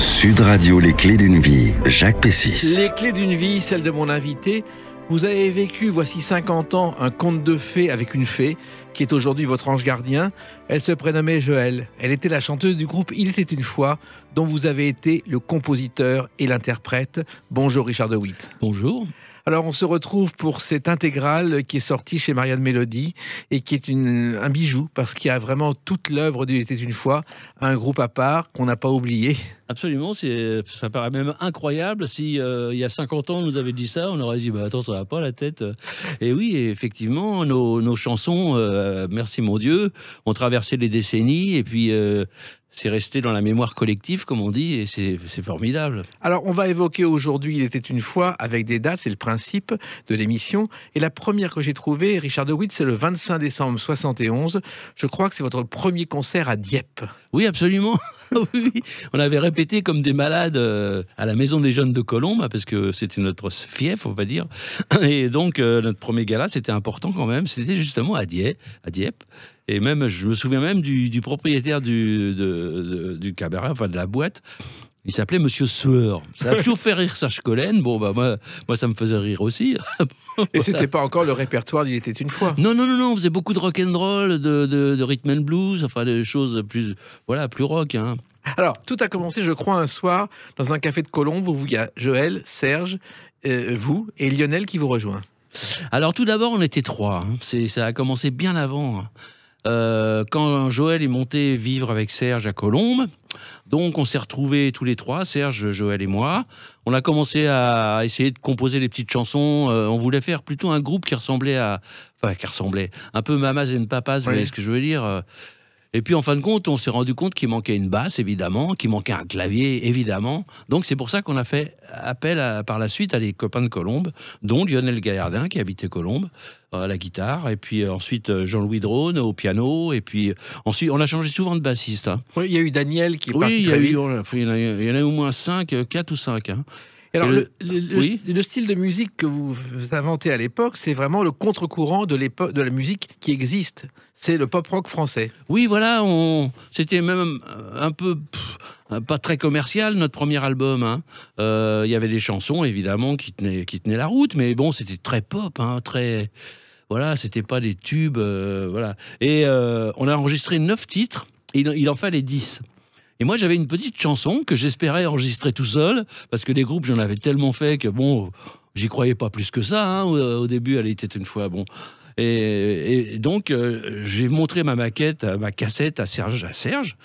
Sud Radio, les clés d'une vie, Jacques Pessis. Les clés d'une vie, celle de mon invité. Vous avez vécu, voici 50 ans, un conte de fées avec une fée, qui est aujourd'hui votre ange gardien. Elle se prénommait Joëlle. Elle était la chanteuse du groupe Il était une fois, dont vous avez été le compositeur et l'interprète. Bonjour Richard de Witt. Bonjour. Alors on se retrouve pour cette intégrale qui est sortie chez Marianne Mélodie et qui est un bijou parce qu'il y a vraiment toute l'œuvre d'Il était une fois, un groupe à part qu'on n'a pas oublié. Absolument, ça paraît même incroyable. Si il y a 50 ans on nous avait dit ça, on aurait dit attends, ça va pas la tête. Et oui, effectivement, nos chansons, merci mon Dieu, ont traversé les décennies et puis c'est resté dans la mémoire collective, comme on dit, et c'est formidable. Alors, on va évoquer aujourd'hui Il était une fois, avec des dates, c'est le principe de l'émission. Et la première que j'ai trouvée, Richard de Witt, c'est le 25 décembre 71. Je crois que c'est votre premier concert à Dieppe. Oui, absolument. Oui, on avait répété comme des malades à la Maison des Jeunes de Colombes, parce que c'était notre fief, on va dire. Et donc, notre premier gala, c'était important quand même. C'était justement à Dieppe. Et même, je me souviens même du propriétaire du cabaret, enfin de la boîte. Il s'appelait Monsieur Sueur. Ça a toujours fait rire Serge Collen. Bon, bah moi, ça me faisait rire aussi. Et c'était pas encore le répertoire d'Il était une fois. Non, on faisait beaucoup de rock'n'roll, de rhythm and blues, enfin des choses plus rock. Hein. Alors, tout a commencé, je crois, un soir dans un café de Colombes où il y a Joël, Serge, vous et Lionel qui vous rejoint. Alors, tout d'abord, on était trois. Hein. Ça a commencé bien avant. Quand Joël est monté vivre avec Serge à Colombes, donc on s'est retrouvés tous les trois, Serge, Joël et moi. On a commencé à essayer de composer des petites chansons. On voulait faire plutôt un groupe qui ressemblait un peu Mamas and Papas, vous voyez ce que je veux dire. Et puis en fin de compte, on s'est rendu compte qu'il manquait une basse, évidemment, qu'il manquait un clavier, évidemment. Donc c'est pour ça qu'on a fait appel par la suite à des copains de Colombes, dont Lionel Gaillardin, qui habitait Colombes, à la guitare, et puis ensuite Jean-Louis Drone au piano, et puis ensuite on a changé souvent de bassiste. Hein. Oui, il y a eu Daniel qui est parti très vite. Il y en a au moins 4 ou 5. Hein. Alors, le style de musique que vous inventez à l'époque, c'est vraiment le contre-courant de la musique qui existe. C'est le pop-rock français. Oui, voilà, c'était même un peu pas très commercial, notre premier album. Hein. Y avait des chansons, évidemment, qui tenaient la route, mais bon, c'était très pop, hein, très... Voilà, c'était pas des tubes, voilà. Et on a enregistré 9 titres, et il en fallait 10. Et moi, j'avais une petite chanson que j'espérais enregistrer tout seul, parce que les groupes, j'en avais tellement fait que, bon, j'y croyais pas plus que ça. Hein. Au début, elle était une fois, bon. Et donc, j'ai montré ma maquette, ma cassette à Serge.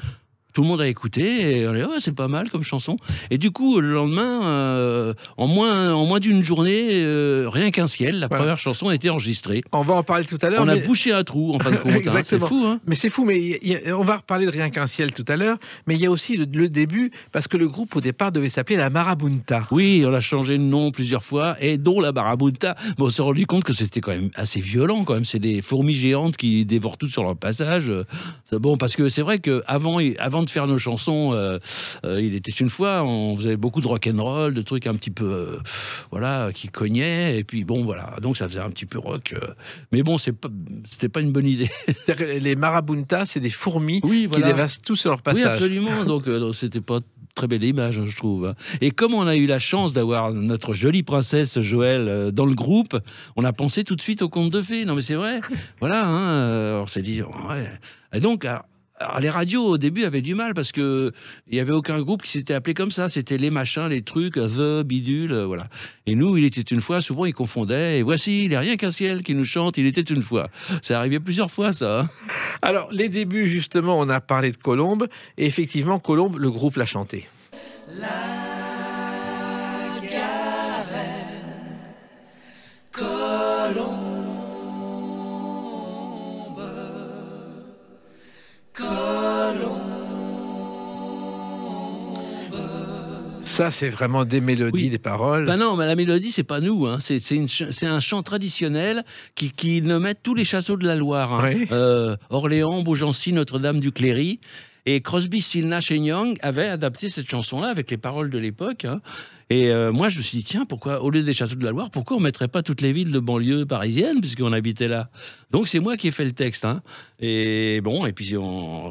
Tout le monde a écouté et on a dit, c'est pas mal comme chanson. Et du coup, le lendemain, en moins d'une journée, Rien qu'un ciel, la première chanson a été enregistrée. On va en parler tout à l'heure. On a bouché un trou, en fin de compte. Exactement. Hein, c'est fou. Hein. Mais c'est fou, mais on va reparler de Rien qu'un ciel tout à l'heure. Mais il y a aussi le début, parce que le groupe, au départ, devait s'appeler la Marabunta. Oui, on a changé de nom plusieurs fois, et dont la Marabunta. Bon, on s'est rendu compte que c'était quand même assez violent, quand même. C'est des fourmis géantes qui dévorent tout sur leur passage. Bon, parce que c'est vrai qu'avant de faire nos chansons, il était une fois, on faisait beaucoup de rock'n'roll, de trucs un petit peu, qui cognaient, et puis bon, voilà, donc ça faisait un petit peu rock. Mais bon, c'était pas une bonne idée. C'est-à-dire que les marabuntas, c'est des fourmis qui dévastent tout sur leur passage. Oui, absolument, donc c'était pas très belle image, je trouve. Et comme on a eu la chance d'avoir notre jolie princesse Joëlle dans le groupe, on a pensé tout de suite au conte de fées. Non, mais c'est vrai. Voilà, hein, on s'est dit, ouais. Et donc, alors, les radios, au début, avaient du mal parce que il y avait aucun groupe qui s'était appelé comme ça. C'était les machins, les trucs, The, bidule, voilà. Et nous, Il était une fois, souvent, ils confondaient. Et voici, il n'est rien qu'un ciel qui nous chante, Il était une fois. Ça arrivait plusieurs fois, ça. Hein. Alors, les débuts, justement, on a parlé de Colombes. Et effectivement, Colombes, le groupe l'a chanté. La Garenne, Colombes. Ça, c'est vraiment des mélodies, des paroles. Ben non, mais la mélodie, c'est pas nous. Hein. C'est un chant traditionnel qui nommait tous les châteaux de la Loire. Hein. Oui. Orléans, Beaugency, Notre-Dame du Cléry. Et Crosby, Stills, Nash & Young avaient adapté cette chanson-là avec les paroles de l'époque. Hein. Et moi, je me suis dit, tiens, pourquoi, au lieu des châteaux de la Loire, pourquoi on ne mettrait pas toutes les villes de banlieue parisienne, puisqu'on habitait là? Donc, c'est moi qui ai fait le texte. Hein. Et bon, et puis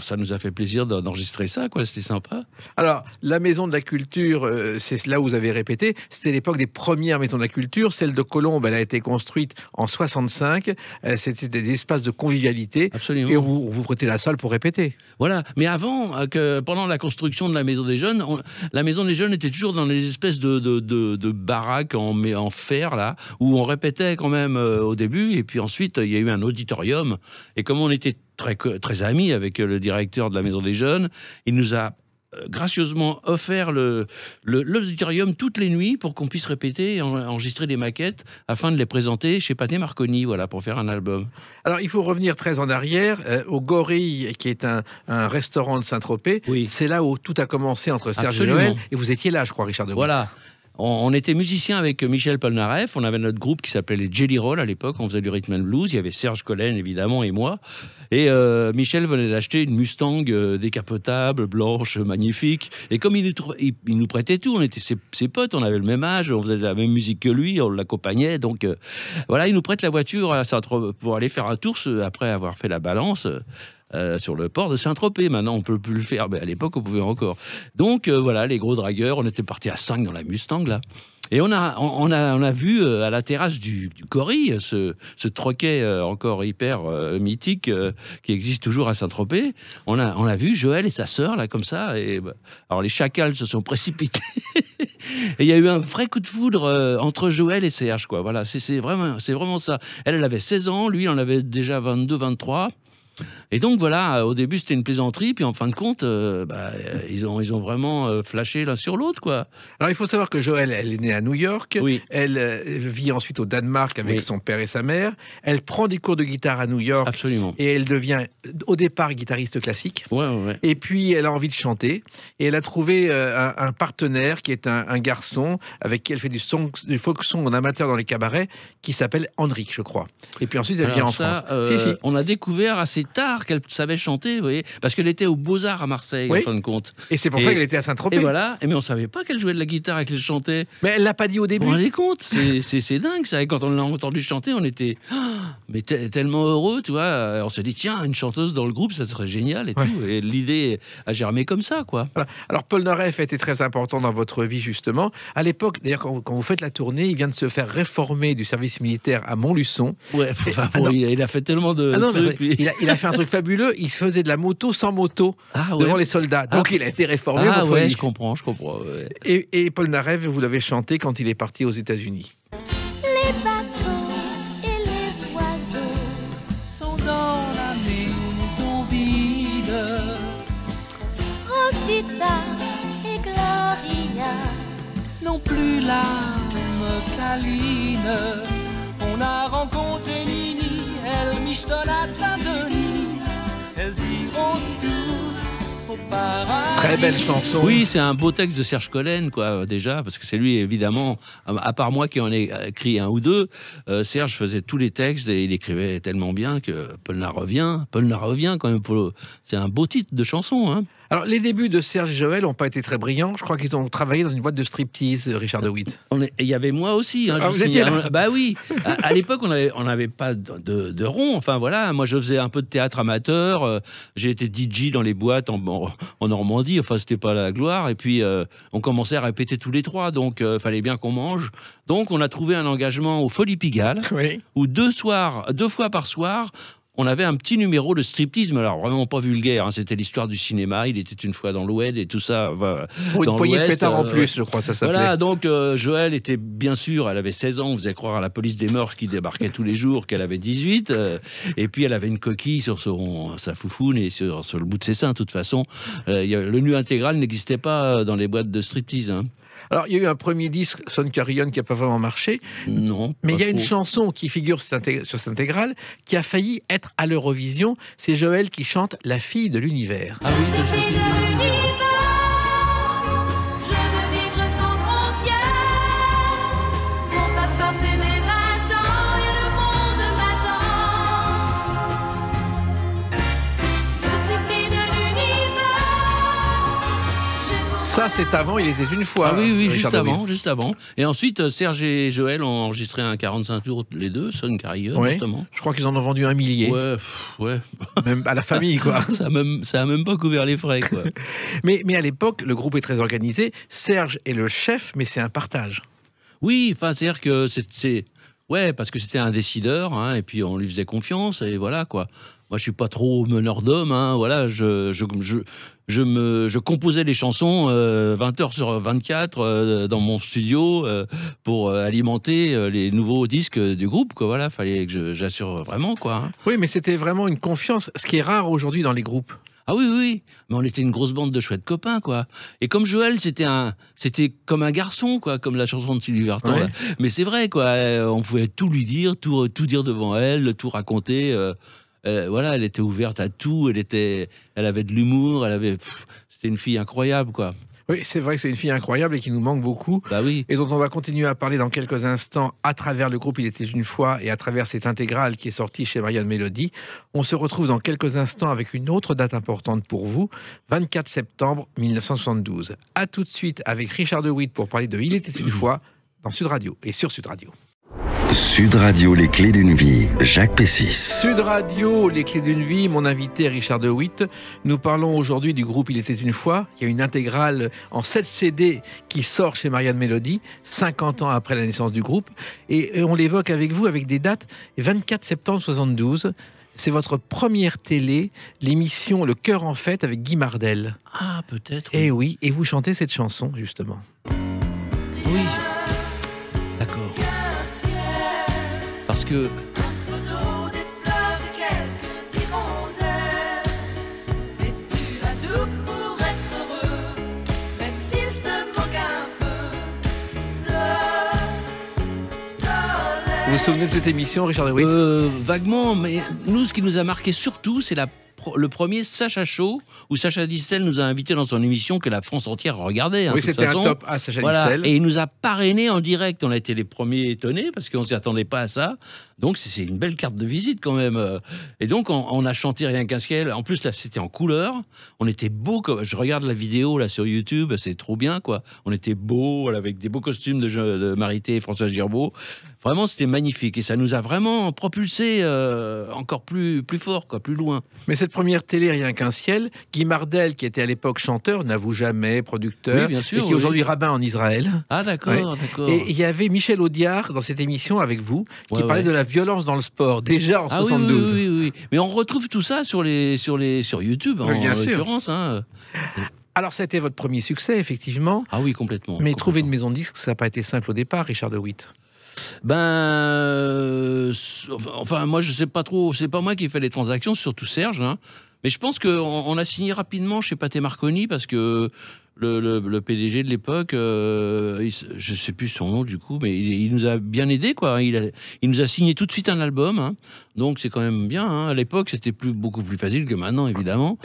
ça nous a fait plaisir d'enregistrer ça, quoi. C'était sympa. Alors, la Maison de la Culture, c'est là où vous avez répété. C'était l'époque des premières maisons de la culture. Celle de Colombes, elle a été construite en 65. C'était des espaces de convivialité. Absolument. Et on vous prêtait la salle pour répéter. Voilà. Mais avant, pendant la construction de la Maison des Jeunes, la Maison des Jeunes était toujours dans les espèces de baraques en fer, là, où on répétait quand même au début. Et puis ensuite, il y a eu un auditorium. Et comme on était très amis avec le directeur de la Maison des Jeunes, il nous a gracieusement offert l'auditorium toutes les nuits pour qu'on puisse répéter et enregistrer des maquettes afin de les présenter chez Pathé Marconi, voilà, pour faire un album. Alors, il faut revenir très en arrière, au Gorille, qui est un restaurant de Saint-Tropez. Oui. C'est là où tout a commencé entre Serge Absolument. et Joël. Et vous étiez là, je crois, Richard de Witt. Voilà. On était musiciens avec Michel Polnareff. On avait notre groupe qui s'appelait les Jelly Roll à l'époque. On faisait du rhythm and blues. Il y avait Serge Collen, évidemment, et moi. Et Michel venait d'acheter une Mustang décapotable, blanche, magnifique. Et comme il nous prêtait tout, on était ses potes, on avait le même âge, on faisait la même musique que lui, on l'accompagnait. Donc voilà, il nous prête la voiture pour aller faire un tour après avoir fait la balance. Sur le port de Saint-Tropez. Maintenant, on ne peut plus le faire, mais à l'époque, on pouvait encore. Donc, voilà, les gros dragueurs, on était partis à 5 dans la Mustang, là. Et on a vu à la terrasse du Gorille, ce troquet encore hyper mythique qui existe toujours à Saint-Tropez. On a vu Joël et sa sœur, là, comme ça. Et, alors, les chacals se sont précipités. Et il y a eu un vrai coup de foudre entre Joël et Serge, quoi. Voilà, c'est vraiment ça. Elle avait 16 ans, lui, il en avait déjà 22, 23. Et donc voilà, au début c'était une plaisanterie, puis en fin de compte, ils ont vraiment flashé l'un sur l'autre, quoi. Alors il faut savoir que Joël, elle est née à New York. Oui. Elle vit ensuite au Danemark avec Oui. son père et sa mère. Elle prend des cours de guitare à New York. Absolument. Et elle devient au départ guitariste classique. Ouais. Et puis elle a envie de chanter. Et elle a trouvé un partenaire qui est un garçon avec qui elle fait du folk song en amateur dans les cabarets, qui s'appelle Henrik, je crois. Et puis ensuite elle vient en France. Si. On a découvert assez tard qu'elle savait chanter, vous voyez, parce qu'elle était aux Beaux-Arts à Marseille, Oui. en fin de compte. Et c'est pour ça qu'elle était à Saint-Tropez. Et voilà, mais on savait pas qu'elle jouait de la guitare et qu'elle chantait. Mais elle l'a pas dit au début. Vous vous rendez compte, c'est dingue ça. Et quand on l'a entendu chanter, on était tellement heureux, tu vois. On s'est dit, tiens, une chanteuse dans le groupe, ça serait génial et Ouais. tout. Et l'idée a germé comme ça, quoi. Voilà. Alors, Polnareff était très important dans votre vie, justement. À l'époque, d'ailleurs, quand vous faites la tournée, il vient de se faire réformer du service militaire à Montluçon. Ouais, il a fait tellement de Mais trucs. puis- il a fait un truc fabuleux. Il faisait de la moto sans moto devant les soldats. Donc, il a été réformé. Ah pour ouais, folie. je comprends. Ouais. Et Polnareff, vous l'avez chanté quand il est parti aux États-Unis. Les bateaux et les oiseaux sont dans la maison vide. Rosita et Gloria Non plus l'âme câline. On a rencontré Nini, elle michetonne à Saint-Denis. Elles iront toutes au paradis. Très belle chanson. Oui, c'est un beau texte de Serge Collen, quoi, déjà, parce que c'est lui, évidemment, à part moi qui en ai écrit un ou deux, Serge faisait tous les textes et il écrivait tellement bien que Polnareff revient quand même. C'est un beau titre de chanson, hein. Alors, les débuts de Serge et Joël n'ont pas été très brillants. Je crois qu'ils ont travaillé dans une boîte de striptease, Richard de Witt. Il y avait moi aussi. Hein, Ah, vous étiez là. Bah oui. À l'époque, on n'avait pas de rond. Enfin voilà, moi je faisais un peu de théâtre amateur. J'ai été DJ dans les boîtes en Normandie. Enfin, c'était pas la gloire. Et puis on commençait à répéter tous les trois. Donc fallait bien qu'on mange. Donc on a trouvé un engagement au Folies Pigalle Oui. où 2 fois par soir. On avait un petit numéro de striptease, mais alors vraiment pas vulgaire. Hein. C'était l'histoire du cinéma. Il était une fois dans l'Oued et tout ça. Pour une dans poignée de l'Ouest, pétards en plus, je crois, ça s'appelait. voilà, donc Joël était bien sûr, elle avait 16 ans, on faisait croire à la police des mœurs qui débarquait tous les jours qu'elle avait 18. Et puis elle avait une coquille sur sa foufoune et sur le bout de ses seins. De toute façon, le nu intégral n'existait pas dans les boîtes de striptease. Hein. Alors, il y a eu un premier disque, Son Carillon, qui n'a pas vraiment marché. Non. Mais pas il y a une trop. chanson qui figure sur cette intégrale qui a failli être à l'Eurovision. C'est Joël qui chante La fille de l'univers. Ah oui, Je suis fille de l'univers. Je veux vivre sans frontières. Mon passeport c'est mes 20 ans et le monde m'attend. Je suis fille de l'univers. J'ai pour Ça, Ça, c'est avant, il était une fois. Ah oui, oui, Richard juste avant. Et ensuite, Serge et Joël ont enregistré un 45 tours, les deux, Son Carrier, Oui. justement. Je crois qu'ils en ont vendu 1 millier. Ouais. Même à la famille, quoi. Ça a même pas couvert les frais, quoi. Mais à l'époque, le groupe est très organisé. Serge est le chef, mais c'est un partage. Oui, enfin, c'est-à-dire que ouais, parce que c'était un décideur, hein, et puis on lui faisait confiance, et voilà, quoi. Moi, je suis pas trop meneur d'hommes, hein, voilà, je composais les chansons 20 heures sur 24 dans mon studio pour alimenter les nouveaux disques du groupe, quoi, voilà, fallait que j'assure vraiment, quoi. Hein. Oui, mais c'était vraiment une confiance, ce qui est rare aujourd'hui dans les groupes. Ah oui, oui, mais on était une grosse bande de chouettes copains, quoi. Et comme Joël, c'était comme un garçon, quoi, comme la chanson de Sylvie Vartan. Ouais. Là. Mais c'est vrai, quoi. On pouvait tout lui dire, tout dire devant elle, tout raconter. Voilà, elle était ouverte à tout. Elle avait de l'humour. C'était une fille incroyable, quoi. Oui, c'est vrai que c'est une fille incroyable et qui nous manque beaucoup. Bah oui. Et dont on va continuer à parler dans quelques instants à travers le groupe Il était une fois et à travers cette intégrale qui est sortie chez Marianne Mélodie. On se retrouve dans quelques instants avec une autre date importante pour vous, 24 septembre 1972. A tout de suite avec Richard de Witt pour parler de Il était une fois dans Sud Radio et sur Sud Radio. Sud Radio, les clés d'une vie, Jacques Pessis. Sud Radio, les clés d'une vie, mon invité Richard de Witt. Nous parlons aujourd'hui du groupe Il était une fois. Il y a une intégrale en 7 CD qui sort chez Marianne Mélodie, 50 ans après la naissance du groupe. Et on l'évoque avec vous avec des dates. 24 septembre 72, c'est votre première télé, l'émission Le Cœur en fête avec Guy Mardel. Ah, peut-être. Et oui, et vous chantez cette chanson justement. Oui. D'accord. Parce que Photo des fleurs et quelques hirondelles. Mais tu as tout pour être heureux, même s'il te manque un peu de soleil. Vous vous souvenez de cette émission, Richard de Witt? vaguement, mais nous, ce qui nous a marqué surtout, c'est le premier Sacha Show, où Sacha Distel nous a invités dans son émission que la France entière regardait. Hein, Oui, de toute c'était un façon. top à Sacha Voilà. Distel. Et il nous a parrainés en direct. On a été les premiers étonnés parce qu'on ne s'y attendait pas à ça. Donc, c'est une belle carte de visite quand même. Et donc, on a chanté Rien qu'un ciel. En plus, là, c'était en couleur. On était beaux. Je regarde la vidéo là sur YouTube. C'est trop bien, quoi. On était beaux, voilà, avec des beaux costumes de Marité et François Girbeau. Vraiment, c'était magnifique. Et ça nous a vraiment propulsés encore plus fort, quoi, plus loin. Mais cette première télé, Rien qu'un ciel, Guy Mardel, qui était à l'époque chanteur, n'avoue jamais, producteur, Oui, bien sûr, et qui est oui. aujourd'hui rabbin en Israël. Ah, d'accord, d'accord. Et il y avait Michel Audiard dans cette émission avec vous, qui Ouais, parlait ouais. de la violence dans le sport, déjà en Ah oui, 72. oui. Mais on retrouve tout ça sur YouTube, Oui, bien en sûr. l'occurrence. Hein. Alors, ça a été votre premier succès, effectivement. Ah oui, complètement. Mais trouver une complètement. maison de disque, ça n'a pas été simple au départ, Richard de Witt. Enfin, moi, je sais pas trop. C'est pas moi qui ai fait les transactions, surtout Serge. Hein. Mais je pense qu'on a signé rapidement chez Pathé Marconi parce que le PDG de l'époque, je sais plus son nom du coup, mais il nous a bien aidé, quoi. Il nous a signé tout de suite un album. Hein. Donc c'est quand même bien. Hein. À l'époque, c'était beaucoup plus facile que maintenant, évidemment.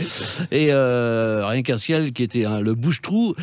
Et Rien qu'un ciel qui était le bouche-trou.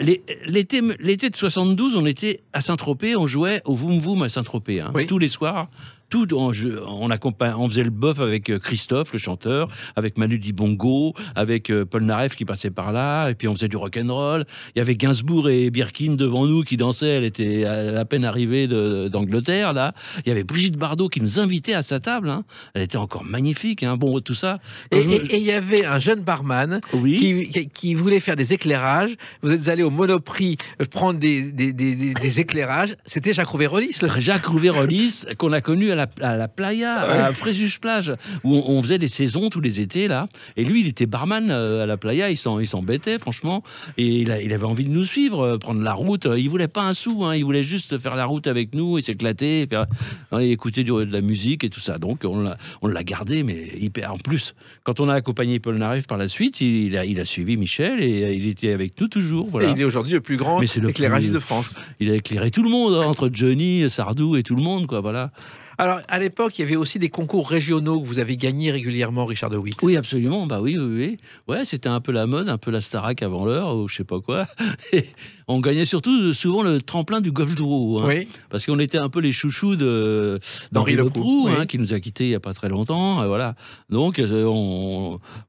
L'été de 72, on était à Saint-Tropez, on jouait au Voum Voum à Saint-Tropez, hein, Oui. tous les soirs. On faisait le bœuf avec Christophe, le chanteur, avec Manu Dibongo, avec Paul Naref qui passait par là, et puis on faisait du rock'n'roll. Il y avait Gainsbourg et Birkin devant nous qui dansaient, elle était à peine arrivée d'Angleterre, là. Il y avait Brigitte Bardot qui nous invitait à sa table, hein. Elle était encore magnifique, hein. Bon, tout ça. Et il y avait un jeune barman Oui. qui voulait faire des éclairages. Vous êtes allé au Monoprix prendre des éclairages. C'était Jacques Rouvérolis. Jacques Rouvérolis, qu'on a connu à la playa, à Fréjus-Plage, où on faisait des saisons tous les étés, là. Et lui, il était barman à la playa, il s'embêtait, franchement. Et il avait envie de nous suivre, prendre la route. Il voulait pas un sou, hein, il voulait juste faire la route avec nous et s'éclater, et écouter de la musique et tout ça. Donc, on l'a gardé, mais hyper. En plus, quand on a accompagné Paul Naref par la suite, il a suivi Michel et il était avec nous toujours. Voilà. Et il est aujourd'hui le plus grand Mais c'est le éclairagiste plus- de France. Il a éclairé tout le monde, hein, entre Johnny, Sardou et tout le monde, quoi, voilà. Alors, à l'époque, il y avait aussi des concours régionaux que vous avez gagnés régulièrement, Richard de Witt. Oui, absolument. Bah oui, oui, oui. Ouais, c'était un peu la mode, un peu la Starac avant l'heure, ou je sais pas quoi. Et on gagnait surtout souvent le tremplin du golf d'Ouro, hein, Oui. parce qu'on était un peu les chouchous d'Henri Leproux, oui. hein, qui nous a quittés il y a pas très longtemps. Voilà. Donc,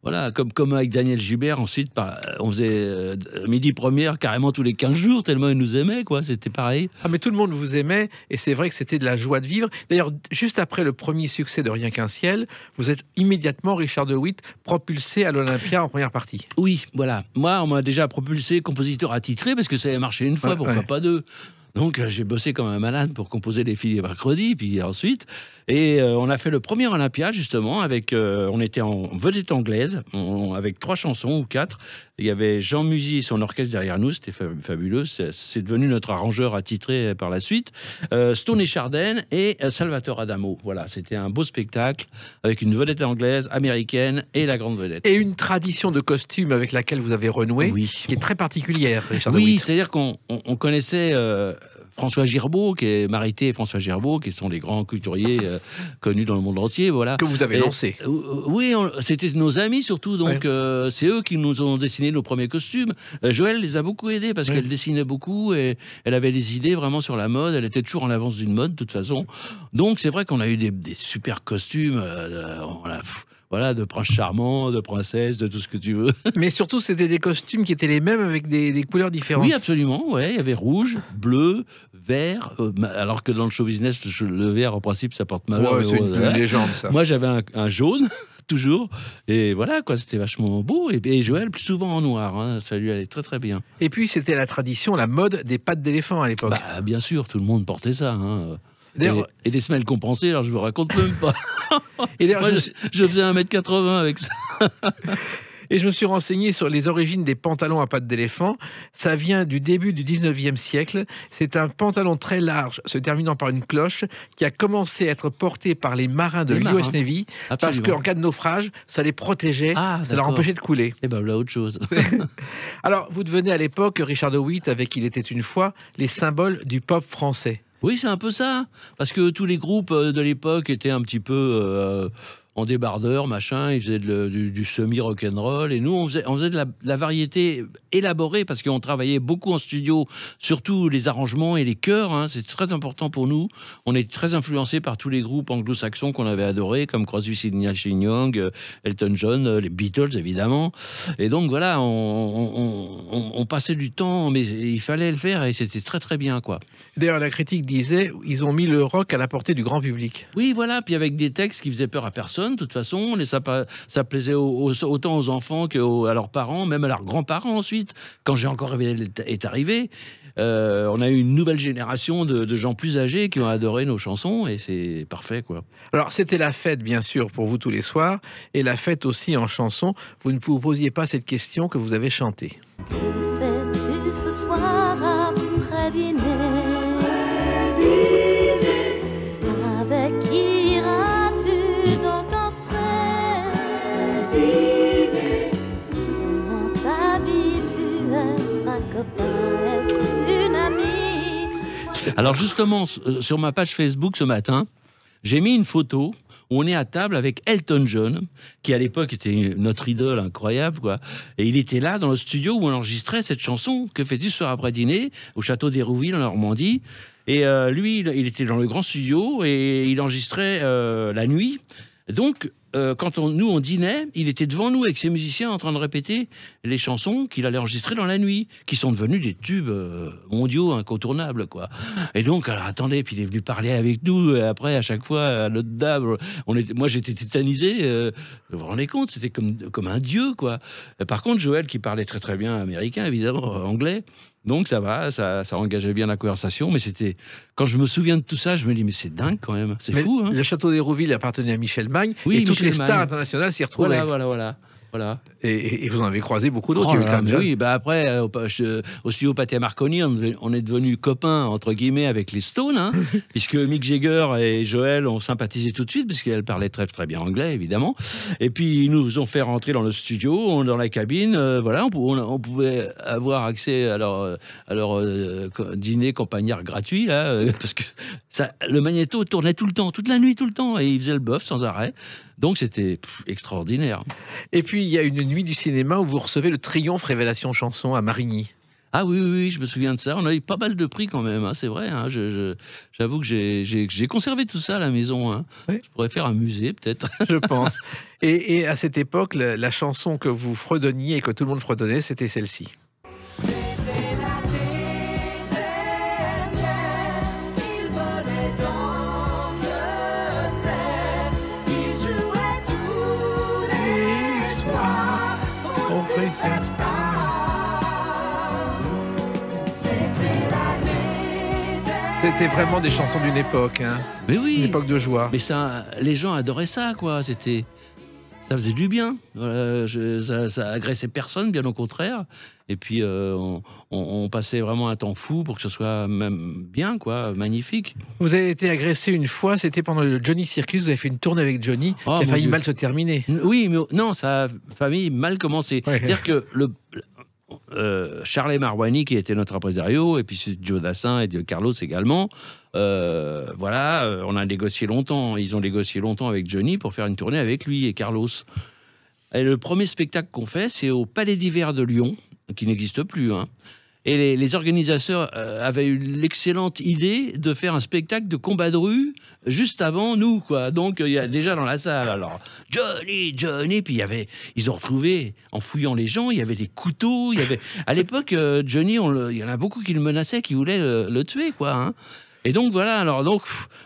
voilà, comme avec Daniel Gibert, ensuite, on faisait midi première carrément tous les 15 jours, tellement il nous aimait, quoi. C'était pareil. Ah, mais tout le monde vous aimait, et c'est vrai que c'était de la joie de vivre. D'ailleurs, juste après le premier succès de Rien qu'un ciel, vous êtes immédiatement, Richard de Witt, propulsé à l'Olympia en première partie. Oui, voilà. Moi, on m'a déjà propulsé compositeur attitré parce que ça avait marché une fois, Ouais, pourquoi ouais. pas deux. Donc, j'ai bossé comme un malade pour composer les filles mercredi, puis ensuite. Et on a fait le premier Olympia, justement, avec. On était en vedette anglaise, avec 3 chansons ou 4. Il y avait Jean Musy et son orchestre derrière nous, c'était fabuleux. C'est devenu notre arrangeur attitré par la suite. Stone et Chardin et Salvatore Adamo. Voilà, c'était un beau spectacle avec une vedette anglaise, américaine et la grande vedette. Et une tradition de costume avec laquelle vous avez renoué, Oui. qui est très particulière, Richard de Oui, Witt. c'est-à-dire qu'on connaissait François Girbeau, qui est Marité et François Girbeau, qui sont les grands couturiers connus dans le monde entier, voilà. Que vous avez lancé. Oui, c'était nos amis surtout, donc c'est eux qui nous ont dessiné nos premiers costumes. Joël les a beaucoup aidés parce qu'elle dessinait beaucoup et elle avait des idées vraiment sur la mode. Elle était toujours en avance d'une mode, de toute façon. Donc c'est vrai qu'on a eu des super costumes. Voilà, de prince charmant, de princesse, de tout ce que tu veux. Mais surtout, c'était des costumes qui étaient les mêmes avec des couleurs différentes. Oui, absolument. Ouais, il y avait rouge, bleu, vert. Alors que dans le show business, le vert, en principe, ça porte malheur. Ouais, mais c'est bon, une légende, ça. Moi, j'avais un jaune, toujours. Et voilà, quoi, c'était vachement beau. Et Joël, plus souvent en noir. Hein, ça lui allait très, très bien. Et puis, c'était la tradition, la mode des pattes d'éléphant à l'époque. Bah, bien sûr, tout le monde portait ça. Hein. D'ailleurs- Et des semelles compensées, alors je vous raconte même pas. Et d'ailleurs, Moi, je faisais 1m80 avec ça. Et je me suis renseigné sur les origines des pantalons à pattes d'éléphant. Ça vient du début du 19e siècle. C'est un pantalon très large, se terminant par une cloche, qui a commencé à être porté par les marins de Les l'US marins. Navy, parce Absolument. qu'en cas de naufrage, ça les protégeait, Ah, ça leur d'accord. empêchait de couler. Et ben voilà autre chose. Alors, vous devenez à l'époque, Richard de Witt, avec Il était une fois, les symboles du pop français. Oui, c'est un peu ça. Parce que tous les groupes de l'époque étaient un petit peu en débardeur, machin. Ils faisaient du semi-rock'n'roll. Et nous, on faisait de la variété élaborée parce qu'on travaillait beaucoup en studio, surtout les arrangements et les chœurs. Hein, c'est très important pour nous. On est très influencés par tous les groupes anglo-saxons qu'on avait adorés, comme Crosby, Stills, Nash & Young, Elton John, les Beatles, évidemment. Et donc, voilà, on passait du temps, mais il fallait le faire et c'était très, très bien, quoi. D'ailleurs, la critique disait, ils ont mis le rock à la portée du grand public. Oui, voilà, puis avec des textes qui faisaient peur à personne, de toute façon, ça plaisait autant aux enfants qu'à leurs parents, même à leurs grands-parents ensuite, quand J'ai encore rêvé est arrivé. On a eu une nouvelle génération de gens plus âgés qui ont adoré nos chansons, et c'est parfait, quoi. Alors, c'était la fête, bien sûr, pour vous tous les soirs, et la fête aussi en chanson. Vous ne vous posiez pas cette question que vous avez chantée. Que fais-tu ce soir après dîner? Avec qui iras-tu donc danser? Comment t'habitues à copain? Est-ce une amie? Alors justement, sur ma page Facebook ce matin, j'ai mis une photo où on est à table avec Elton John, qui à l'époque était notre idole incroyable, quoi. Et il était là dans le studio où on enregistrait cette chanson, Que fais-tu ce soir après dîner, au château d'Hérouville en Normandie. Et lui, il était dans le grand studio et il enregistrait la nuit. Donc, quand nous on dînait, il était devant nous avec ses musiciens en train de répéter les chansons qu'il allait enregistrer dans la nuit, qui sont devenus des tubes mondiaux incontournables, quoi. Et donc, alors attendez, puis il est venu parler avec nous. Et après, à chaque fois, à notre table, moi j'étais tétanisé. Vous vous rendez compte, c'était comme un dieu, quoi. Par contre, Joël, qui parlait très très bien américain, évidemment, anglais. Donc ça va, ça engageait bien la conversation, mais c'était quand je me souviens de tout ça, je me dis mais c'est dingue quand même, c'est Mais fou. Hein, le château d'Hérouville appartenait à Michel Magne, oui, et toutes Michel les stars Magne. internationales s'y retrouvaient. Voilà. Voilà. Et vous en avez croisé beaucoup d'autres. Oh il y a eu là, Elton mais John. oui, bah après, au studio Pathé Marconi, on est devenus copains, entre guillemets, avec les Stones, hein, puisque Mick Jagger et Joël ont sympathisé tout de suite, puisqu'elle parlait très, très bien anglais, évidemment. Et puis, ils nous ont fait rentrer dans le studio, dans la cabine. Voilà, on pouvait avoir accès à leur dîner campagnard gratuit, là, parce que le magnéto tournait tout le temps, toute la nuit, tout le temps, et ils faisaient le bœuf sans arrêt. Donc, c'était extraordinaire. Et puis, il y a une nuit du cinéma où vous recevez le Triomphe Révélation Chanson à Marigny. Ah oui, je me souviens de ça. On a eu pas mal de prix quand même, hein, c'est vrai. Hein. J'avoue que j'ai conservé tout ça à la maison. Hein. Oui. Je pourrais faire un musée, peut-être. Je pense. Et à cette époque, la chanson que vous fredonniez et que tout le monde fredonnait, c'était celle-ci. C'était la dernière, il volait dans le terre, il jouait tous les soirs au Freestyle Star. C'était l'année dernière. C'était vraiment des chansons d'une époque, hein. Mais Une oui, époque de joie. mais ça, les gens adoraient ça, quoi. Ça faisait du bien. Ça agressait personne, bien au contraire. Et puis, on passait vraiment un temps fou pour que ce soit même bien, quoi, magnifique. Vous avez été agressé une fois, c'était pendant le Johnny Circus, vous avez fait une tournée avec Johnny, Oh, qui a mon failli Dieu. mal se terminer. Oui, mais non, ça a famille mal commencé. Ouais. C'est-à-dire que Charlet Marouani, qui était notre impresario, et puis c'est Joe Dassin et Carlos également, on a négocié longtemps. Ils ont négocié longtemps avec Johnny pour faire une tournée avec lui et Carlos. Et le premier spectacle qu'on fait, c'est au Palais d'Hiver de Lyon, qui n'existe plus, hein. Et les organisateurs avaient eu l'excellente idée de faire un spectacle de combat de rue juste avant nous, quoi. Donc, il y a déjà dans la salle, alors, Johnny, puis ils ont retrouvé, en fouillant les gens, il y avait des couteaux, à l'époque, Johnny, il y en a beaucoup qui le menaçaient, qui voulaient le tuer, quoi, hein. Et donc, voilà, alors,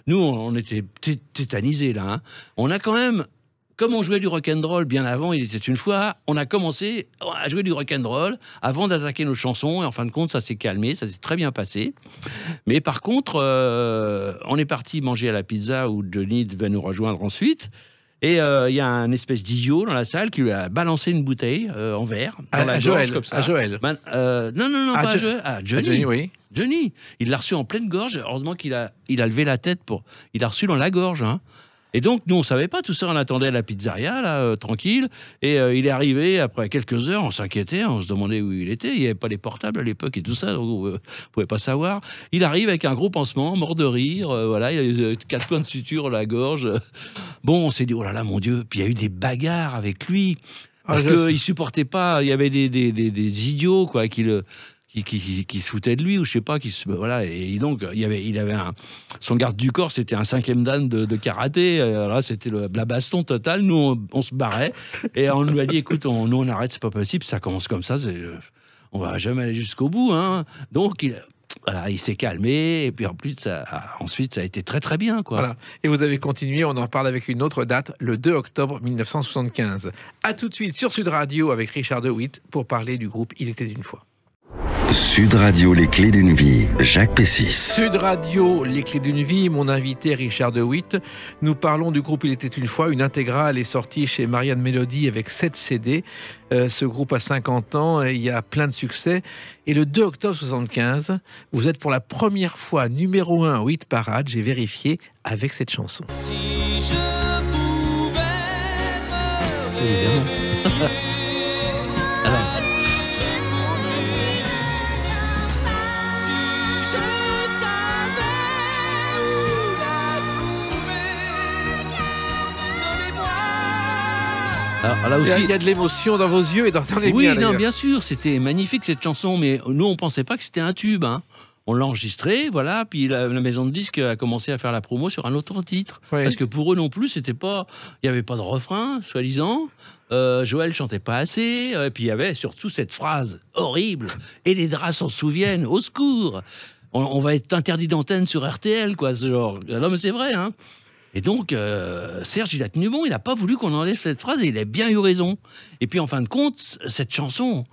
nous, on était tétanisés, là, hein. On a quand même... Comme on jouait du rock'n'roll bien avant, il était une fois, on a commencé à jouer du rock'n'roll avant d'attaquer nos chansons. Et en fin de compte, ça s'est calmé, ça s'est très bien passé. Mais par contre, on est parti manger à la pizza où Johnny devait nous rejoindre ensuite. Et il y a un espèce d'idiot dans la salle qui lui a balancé une bouteille en verre dans la gorge Joël, comme ça. à Joël. Non, pas à Joël, à Johnny. Johnny, oui. Johnny, il l'a reçu en pleine gorge. Heureusement qu'il a levé la tête il a reçu dans la gorge, hein. Et donc, nous, on savait pas tout ça. On attendait à la pizzeria, là, tranquille. Et il est arrivé, après quelques heures, on s'inquiétait, on se demandait où il était. Il n'y avait pas les portables à l'époque et tout ça, donc on ne pouvait pas savoir. Il arrive avec un gros pansement, mort de rire. Voilà, il a eu 4 points de suture à la gorge. Bon, on s'est dit, oh là là, mon Dieu. Puis il y a eu des bagarres avec lui. Parce qu'il ne supportait pas. Il y avait des idiots, quoi, qui se foutaient de lui, ou je sais pas, voilà. Et donc, il avait son garde du corps, c'était un 5e dan de karaté. Là, c'était la baston totale. Nous, on se barrait. Et on lui a dit, écoute, nous, on arrête, c'est pas possible, ça commence comme ça, on va jamais aller jusqu'au bout, hein. Donc, il s'est calmé. Et puis, ensuite, ça a été très, très bien, quoi. Voilà. Et vous avez continué, on en parle avec une autre date, le 2 octobre 1975. À tout de suite sur Sud Radio avec Richard De Witt pour parler du groupe Il était une fois. Sud Radio, les clés d'une vie, Jacques Pessis. Sud Radio, les clés d'une vie, mon invité Richard De Witt. Nous parlons du groupe Il était une fois. Une intégrale est sortie chez Marianne Mélodie avec 7 CD. Ce groupe a 50 ans et il y a plein de succès. Et le 2 octobre 75, vous êtes pour la première fois numéro 1 au hit parade, j'ai vérifié, avec cette chanson. Si je pouvais me Évidemment. réveiller Alors. assis et compter, si je savais où la trouver, donnez-moi. Alors là Il y a- aussi, il y a de l'émotion dans vos yeux et dans les oui, miens, non, d'ailleurs. bien sûr, c'était magnifique cette chanson, mais nous, on pensait pas que c'était un tube, hein. On l'a enregistré, voilà, puis la maison de disques a commencé à faire la promo sur un autre titre. Oui. Parce que pour eux non plus, il n'y avait pas de refrain, soi-disant. Joël chantait pas assez, et puis il y avait surtout cette phrase horrible. Et les draps s'en souviennent, au secours. On va être interdit d'antenne sur RTL, quoi, ce genre. Non, mais c'est vrai, hein. Et donc, Serge, il a tenu bon, il n'a pas voulu qu'on enlève cette phrase, et il a bien eu raison. Et puis, en fin de compte, cette chanson...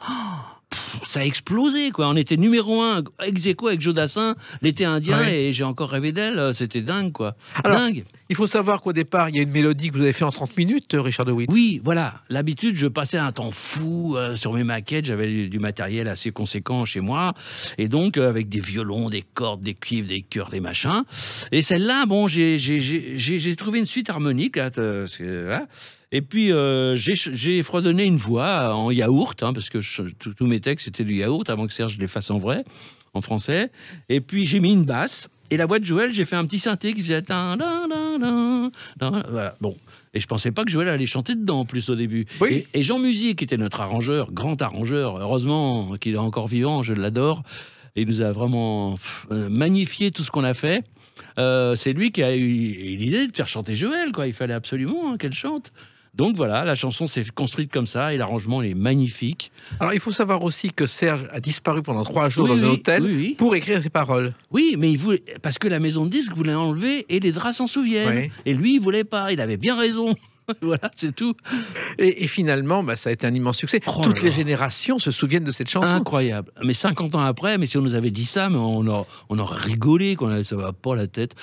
ça a explosé, quoi. On était numéro 1 ex aequo avec Joe Dassin, l'été indien, Ouais. et j'ai encore rêvé d'elle. C'était dingue, quoi. Alors, Dingue. Il faut savoir qu'au départ, il y a une mélodie que vous avez fait en 30 minutes, Richard de Witt. Oui, voilà. L'habitude, je passais un temps fou sur mes maquettes. J'avais du matériel assez conséquent chez moi. Et donc, avec des violons, des cordes, des cuivres, des chœurs, des machins. Et celle-là, bon, j'ai trouvé une suite harmonique. Là, voilà. Et puis, j'ai fredonné une voix en yaourt, hein, parce que tous mes textes, c'était du yaourt, avant que Serge les fasse en vrai, en français. Et puis, j'ai mis une basse. Et la voix de Joël, j'ai fait un petit synthé qui faisait... Voilà, bon. Et je pensais pas que Joël allait chanter dedans, en plus, au début. Oui. Et Jean Musique, qui était notre arrangeur, grand arrangeur, heureusement qu'il est encore vivant, je l'adore. Il nous a vraiment magnifié tout ce qu'on a fait. C'est lui qui a eu l'idée de faire chanter Joël, quoi. Il fallait absolument qu'elle chante. Donc voilà, la chanson s'est construite comme ça et l'arrangement est magnifique. Alors, il faut savoir aussi que Serge a disparu pendant 3 jours Oui, dans un oui, hôtel oui. pour écrire ses paroles. Oui, mais il voulait, parce que la maison de disques voulait enlever et les draps s'en souviennent. Ouais. Et lui, il voulait pas. Il avait bien raison. Voilà, c'est tout. Et finalement, ça a été un immense succès. Oh Toutes là les là. générations se souviennent de cette chanson. Incroyable. Mais 50 ans après, mais si on nous avait dit ça, mais on aurait rigolé, ça va pas la tête.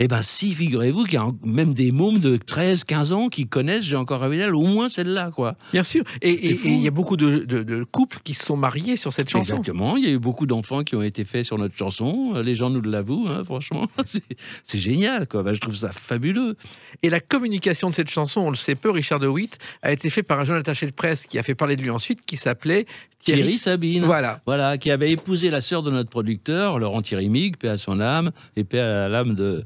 Eh ben si, figurez-vous qu'il y a même des mômes de 13, 15 ans qui connaissent J'ai encore rêvé d'elle, au moins celle-là, quoi. Bien sûr. Et C'est fou. il y a beaucoup de couples qui se sont mariés sur cette chanson. Exactement, il y a eu beaucoup d'enfants qui ont été faits sur notre chanson, les gens nous l'avouent, hein, franchement, c'est génial, quoi. Je trouve ça fabuleux. Et la communication de cette chanson, on le sait peu, Richard de Witt, a été fait par un jeune attaché de presse qui a fait parler de lui ensuite, qui s'appelait Thierry Sabine. Voilà. Qui avait épousé la sœur de notre producteur, Laurent Thierry Mig, paix à son âme, et paix à l'âme de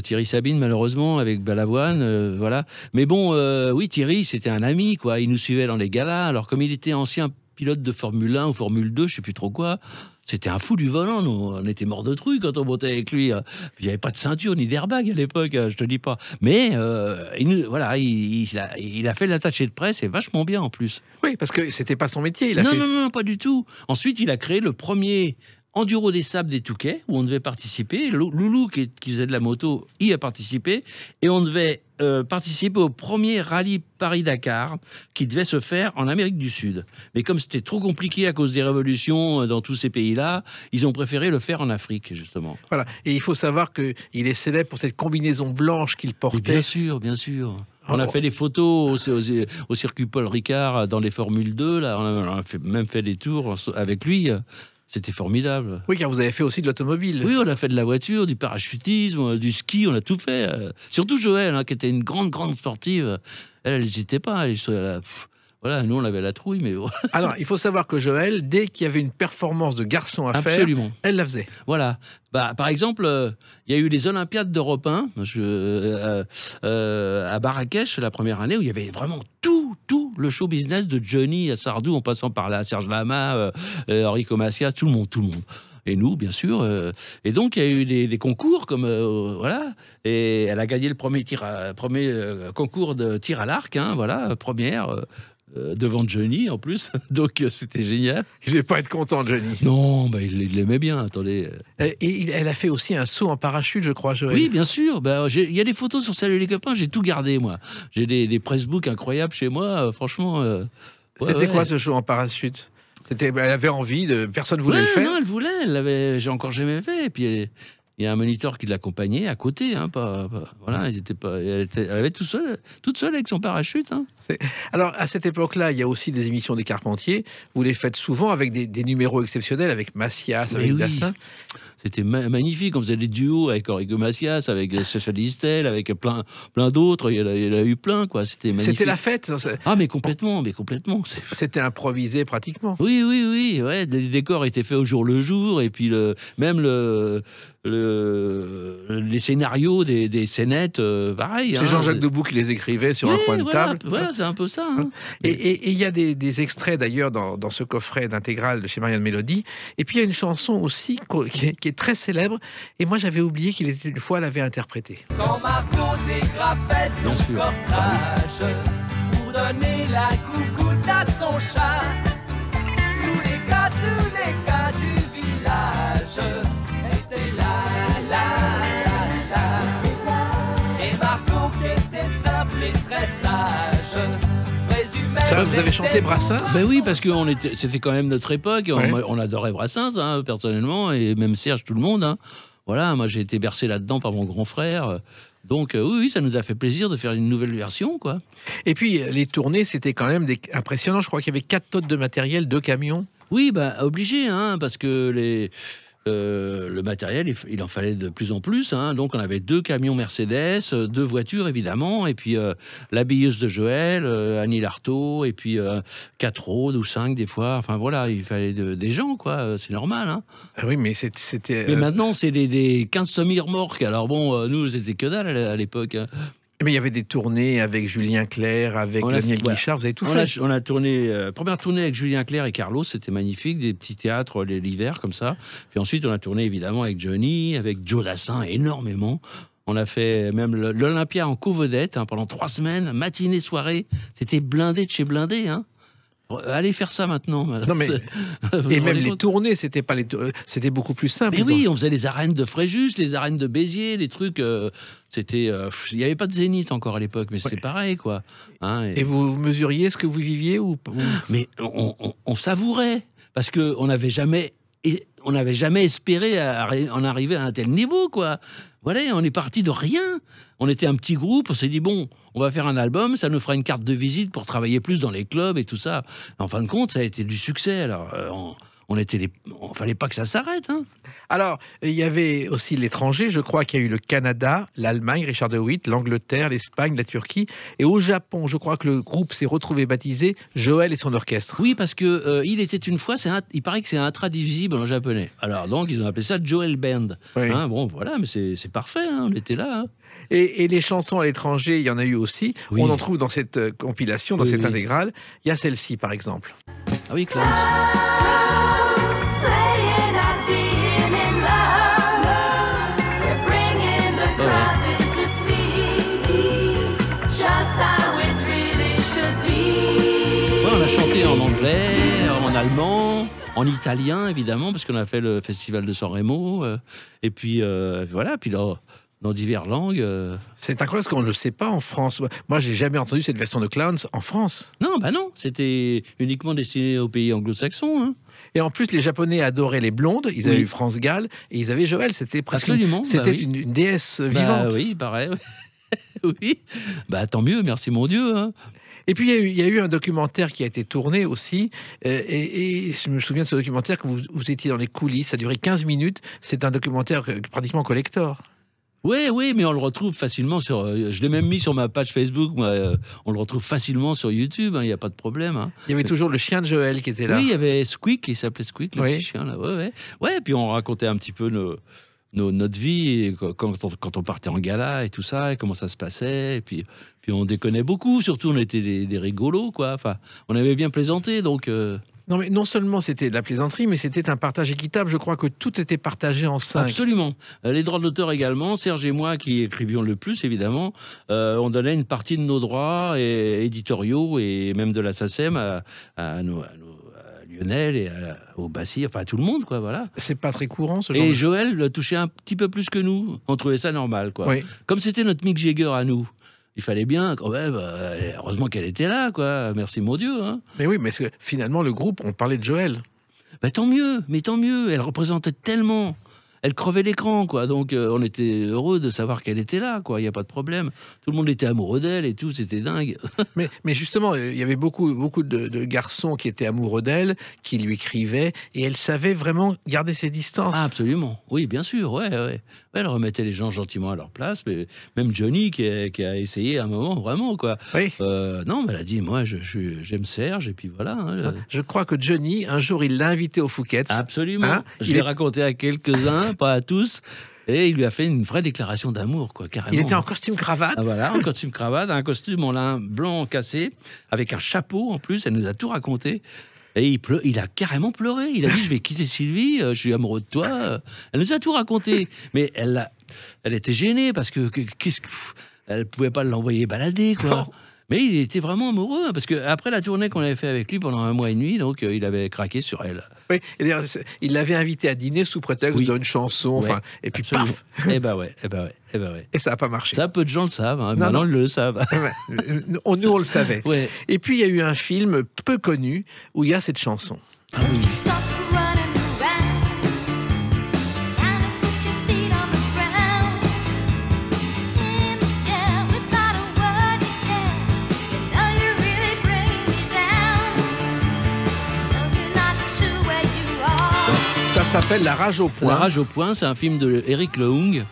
Thierry Sabine, malheureusement, avec Balavoine, voilà. Mais bon, oui, Thierry, c'était un ami, quoi. Il nous suivait dans les galas. Alors, comme il était ancien pilote de Formule 1 ou Formule 2, je sais plus trop quoi, c'était un fou du volant, nous. On était morts de trucs quand on montait avec lui. Puis il n'y avait pas de ceinture ni d'airbag à l'époque, je te dis pas. Mais il a fait l'attaché de presse, et vachement bien en plus. Oui, parce que c'était pas son métier. Non, pas du tout. Ensuite, il a créé le premier Enduro des Sables des Touquets, où on devait participer. Loulou, qui faisait de la moto, y a participé. Et on devait participer au premier rallye Paris-Dakar, qui devait se faire en Amérique du Sud. Mais comme c'était trop compliqué à cause des révolutions dans tous ces pays-là, ils ont préféré le faire en Afrique, justement. Voilà. Et il faut savoir qu'il est célèbre pour cette combinaison blanche qu'il Et portait. bien sûr, bien sûr. On a fait des photos au circuit Paul Ricard dans les Formule 2. Là. On a même fait des tours avec lui. C'était formidable. Oui, car vous avez fait aussi de l'automobile. Oui, on a fait de la voiture, du parachutisme, du ski, on a tout fait. Surtout Joël, hein, qui était une grande sportive. Elle n'hésitait pas. Voilà, nous, on avait la trouille, mais bon. Alors, il faut savoir que Joël, dès qu'il y avait une performance de garçon à faire, Absolument. elle la faisait. Voilà. Par exemple, il y a eu les Olympiades d'Europe 1 à Marrakech la première année, où il y avait vraiment tout le show business de Johnny à Sardou, en passant par là, Serge Lama, Enrico Macias, tout le monde. Et nous, bien sûr. Et donc, il y a eu des concours, comme voilà. Et elle a gagné le premier concours de tir à l'arc, hein, voilà, première. Devant Johnny en plus, donc c'était génial. Je vais pas être content, Johnny. Non, il l'aimait bien, attendez. Et elle a fait aussi un saut en parachute, je crois, Joël. Oui, bien sûr. Il y a des photos sur Salut les copains, j'ai tout gardé, moi. J'ai des pressbooks incroyables chez moi, franchement. C'était quoi ce saut en parachute? Elle avait envie, personne voulait le faire. Non, elle voulait, j'ai encore jamais fait. Et puis il y a un moniteur qui l'accompagnait à côté, hein, voilà, elle avait toute seule avec son parachute. Hein. Alors, à cette époque-là, il y a aussi des émissions des Carpentiers. Vous les faites souvent avec des numéros exceptionnels, avec Macias, avec Dassin. C'était magnifique. On faisait des duos avec Enrico Macias, avec Sacha Distel, avec plein d'autres. Il y en a eu plein, quoi. C'était magnifique. C'était la fête. Ah, mais complètement. C'était improvisé pratiquement. Oui. Ouais, les décors étaient faits au jour le jour, et puis même les scénarios des scénettes, pareil. C'est Jean-Jacques Debout qui les écrivait sur un coin de table. Ouais, c'est un peu ça. Hein. Et il y a des extraits d'ailleurs dans ce coffret d'intégrale de chez Marianne Mélodie. Et puis il y a une chanson aussi qui est très célèbre. Et moi j'avais oublié qu'il était une fois l'avait interprétée. Quand Marco dégrafait son Bien sûr. corsage pour donner la coucoute à son chat, tous les gars du village étaient là. Et Marco, qui était simple et très sage, présumait Ça va, vous avez chanté Brassens? Ben oui, parce que c'était quand même notre époque. Ouais. On adorait Brassens, hein, personnellement, et même Serge, tout le monde. Hein. Voilà, moi j'ai été bercé là-dedans par mon grand frère. Donc oui, ça nous a fait plaisir de faire une nouvelle version, quoi. Et puis, les tournées, c'était quand même impressionnant. Je crois qu'il y avait 4 tonnes de matériel, 2 camions. Oui, bah obligé, hein, parce que le matériel, il en fallait de plus en plus. Hein. Donc, on avait 2 camions Mercedes, 2 voitures, évidemment, et puis l'habilleuse de Joël, Annie Lartaud, et puis 4 Rhodes ou 5 des fois. Enfin, voilà, il fallait des gens, quoi. C'est normal. Hein. Ah oui, mais c'était... Mais maintenant, c'est des 15 semi-remorques. Alors bon, nous, c'était que dalle à l'époque. Hein. Mais il y avait des tournées avec Julien Clerc, avec On a- Daniel voilà. Guichard, vous avez tout On fait. on a tourné, première tournée avec Julien Clerc et Carlos, c'était magnifique, des petits théâtres l'hiver comme ça. Puis ensuite, on a tourné évidemment avec Johnny, avec Joe Dassin, énormément. On a fait même l'Olympia en co-vedette hein, pendant 3 semaines, matinée, soirée. C'était blindé de chez blindé. Hein. Allez faire ça maintenant. Non, mais- Vous vous Et même rendez les compte tournées, c'était beaucoup plus simple. Mais oui, on faisait les arènes de Fréjus, les arènes de Béziers, les trucs. C'était, il n'y avait pas de Zénith encore à l'époque, mais c'était Ouais. pareil, quoi. Hein, Et vous mesuriez ce que vous viviez ou... Mais on savourait parce que on n'avait jamais espéré en arriver à un tel niveau, quoi. Voilà, on est parti de rien. On était un petit groupe, on s'est dit bon, on va faire un album, ça nous fera une carte de visite pour travailler plus dans les clubs et tout ça. En fin de compte, ça a été du succès. Alors, fallait pas que ça s'arrête. Hein. Alors, il y avait aussi l'étranger. Je crois qu'il y a eu le Canada, l'Allemagne, Richard de Witt, l'Angleterre, l'Espagne, la Turquie. Et au Japon, je crois que le groupe s'est retrouvé baptisé Joël et son orchestre. Oui, parce que il était une fois, il paraît que c'est intradivisible en japonais. Alors donc, ils ont appelé ça Joel Band. Oui. Hein, bon, voilà, mais c'est parfait, hein, on était là. Hein. Et les chansons à l'étranger, il y en a eu aussi. Oui. On en trouve dans cette compilation, dans Oui, cette oui. intégrale. Il y a celle-ci, par exemple. Ah oui, Clowns. Playing at being in love. We're bringing the crowds in to see just how it really should be. Ouais, on a chanté en anglais, en allemand, en italien, évidemment, parce qu'on a fait le festival de San Remo. Et puis, voilà, puis là, dans diverses langues. C'est incroyable parce qu'on ne le sait pas en France. Moi, j'ai jamais entendu cette version de Clowns en France. Non, bah non, c'était uniquement destiné aux pays anglo-saxons. Hein. Et en plus, les Japonais adoraient les blondes. Ils avaient Oui. eu France Gall et ils avaient Joël. C'était presque Absolument, c'était bah oui. une déesse Bah vivante. oui, pareil. Oui, bah tant mieux, merci mon Dieu. Hein. Et puis, il y a eu un documentaire qui a été tourné aussi. Et je me souviens de ce documentaire que vous étiez dans les coulisses. Ça a duré 15 minutes. C'est un documentaire pratiquement collector. Oui, mais on le retrouve facilement sur. Je l'ai même mis sur ma page Facebook. Moi, on le retrouve facilement sur YouTube. Il n'y a pas de problème. Hein. Il y avait toujours le chien de Joël qui était là. Oui, il y avait Squeak, il s'appelait Squeak, le Oui. petit chien là. Ouais, puis on racontait un petit peu notre vie et quand on partait en gala et tout ça, et comment ça se passait. Et puis on déconnait beaucoup. Surtout, on était des rigolos, quoi. Enfin, on avait bien plaisanté, donc. Non, mais non seulement c'était de la plaisanterie, mais c'était un partage équitable. Je crois que tout était partagé en 5. Absolument. Les droits d'auteur également. Serge et moi, qui écrivions le plus, évidemment, on donnait une partie de nos droits éditoriaux et même de la SACEM à Lionel et au Bassi, enfin à tout le monde, quoi, voilà. C'est pas très courant, ce genre Et de... Joël le touchait un petit peu plus que nous. On trouvait ça normal, quoi. Oui. Comme c'était notre Mick Jagger à nous. Il fallait bien, quand même, heureusement qu'elle était là, quoi. Merci, mon Dieu. Hein. Mais oui, mais finalement, le groupe, on parlait de Joël. Bah, tant mieux, mais tant mieux. Elle représentait tellement. Elle crevait l'écran, quoi. Donc, on était heureux de savoir qu'elle était là, quoi. Il n'y a pas de problème. Tout le monde était amoureux d'elle et tout. C'était dingue. Mais justement, il y avait beaucoup de garçons qui étaient amoureux d'elle, qui lui écrivaient, et elle savait vraiment garder ses distances. Ah, absolument. Oui, bien sûr. Ouais. Elle remettait les gens gentiment à leur place. Mais même Johnny, qui a essayé à un moment, vraiment, quoi. Oui. Non, mais elle a dit, moi, j'aime Serge, et puis voilà. Hein, Je crois que Johnny, un jour, il l'a invité au Fouquet's. Absolument. Hein, Je l'ai raconté à quelques-uns, pas à tous. Et il lui a fait une vraie déclaration d'amour, quoi, carrément. Il était en costume cravate. Ah, voilà, en costume cravate, un costume en lin blanc cassé, avec un chapeau en plus. Elle nous a tout raconté. Et il a carrément pleuré. Il a dit, je vais quitter Sylvie, je suis amoureux de toi. Elle nous a tout raconté. Mais elle était gênée parce que elle pouvait pas l'envoyer balader, quoi. Mais il était vraiment amoureux, hein, parce qu'après la tournée qu'on avait fait avec lui pendant 1 mois et demi, donc il avait craqué sur elle. Oui, et d'ailleurs, il l'avait invité à dîner sous prétexte Oui. d'une chanson, Ouais, enfin, et puis absolument. paf, Eh ben ouais, eh ben ouais, eh ben ouais. et ça n'a pas marché. Ça, peu de gens le savent, hein. Non, Maintenant non. ils le savent. Ouais. Nous, on le savait. Ouais. Et puis, il y a eu un film peu connu où il y a cette chanson. Stop running around and put your feet on the ground. In the air without a word, yeah. You know you really bring me down. No, you're not sure where you are. Ça s'appelle La rage au point. La rage au point, c'est un film de Eric Leung.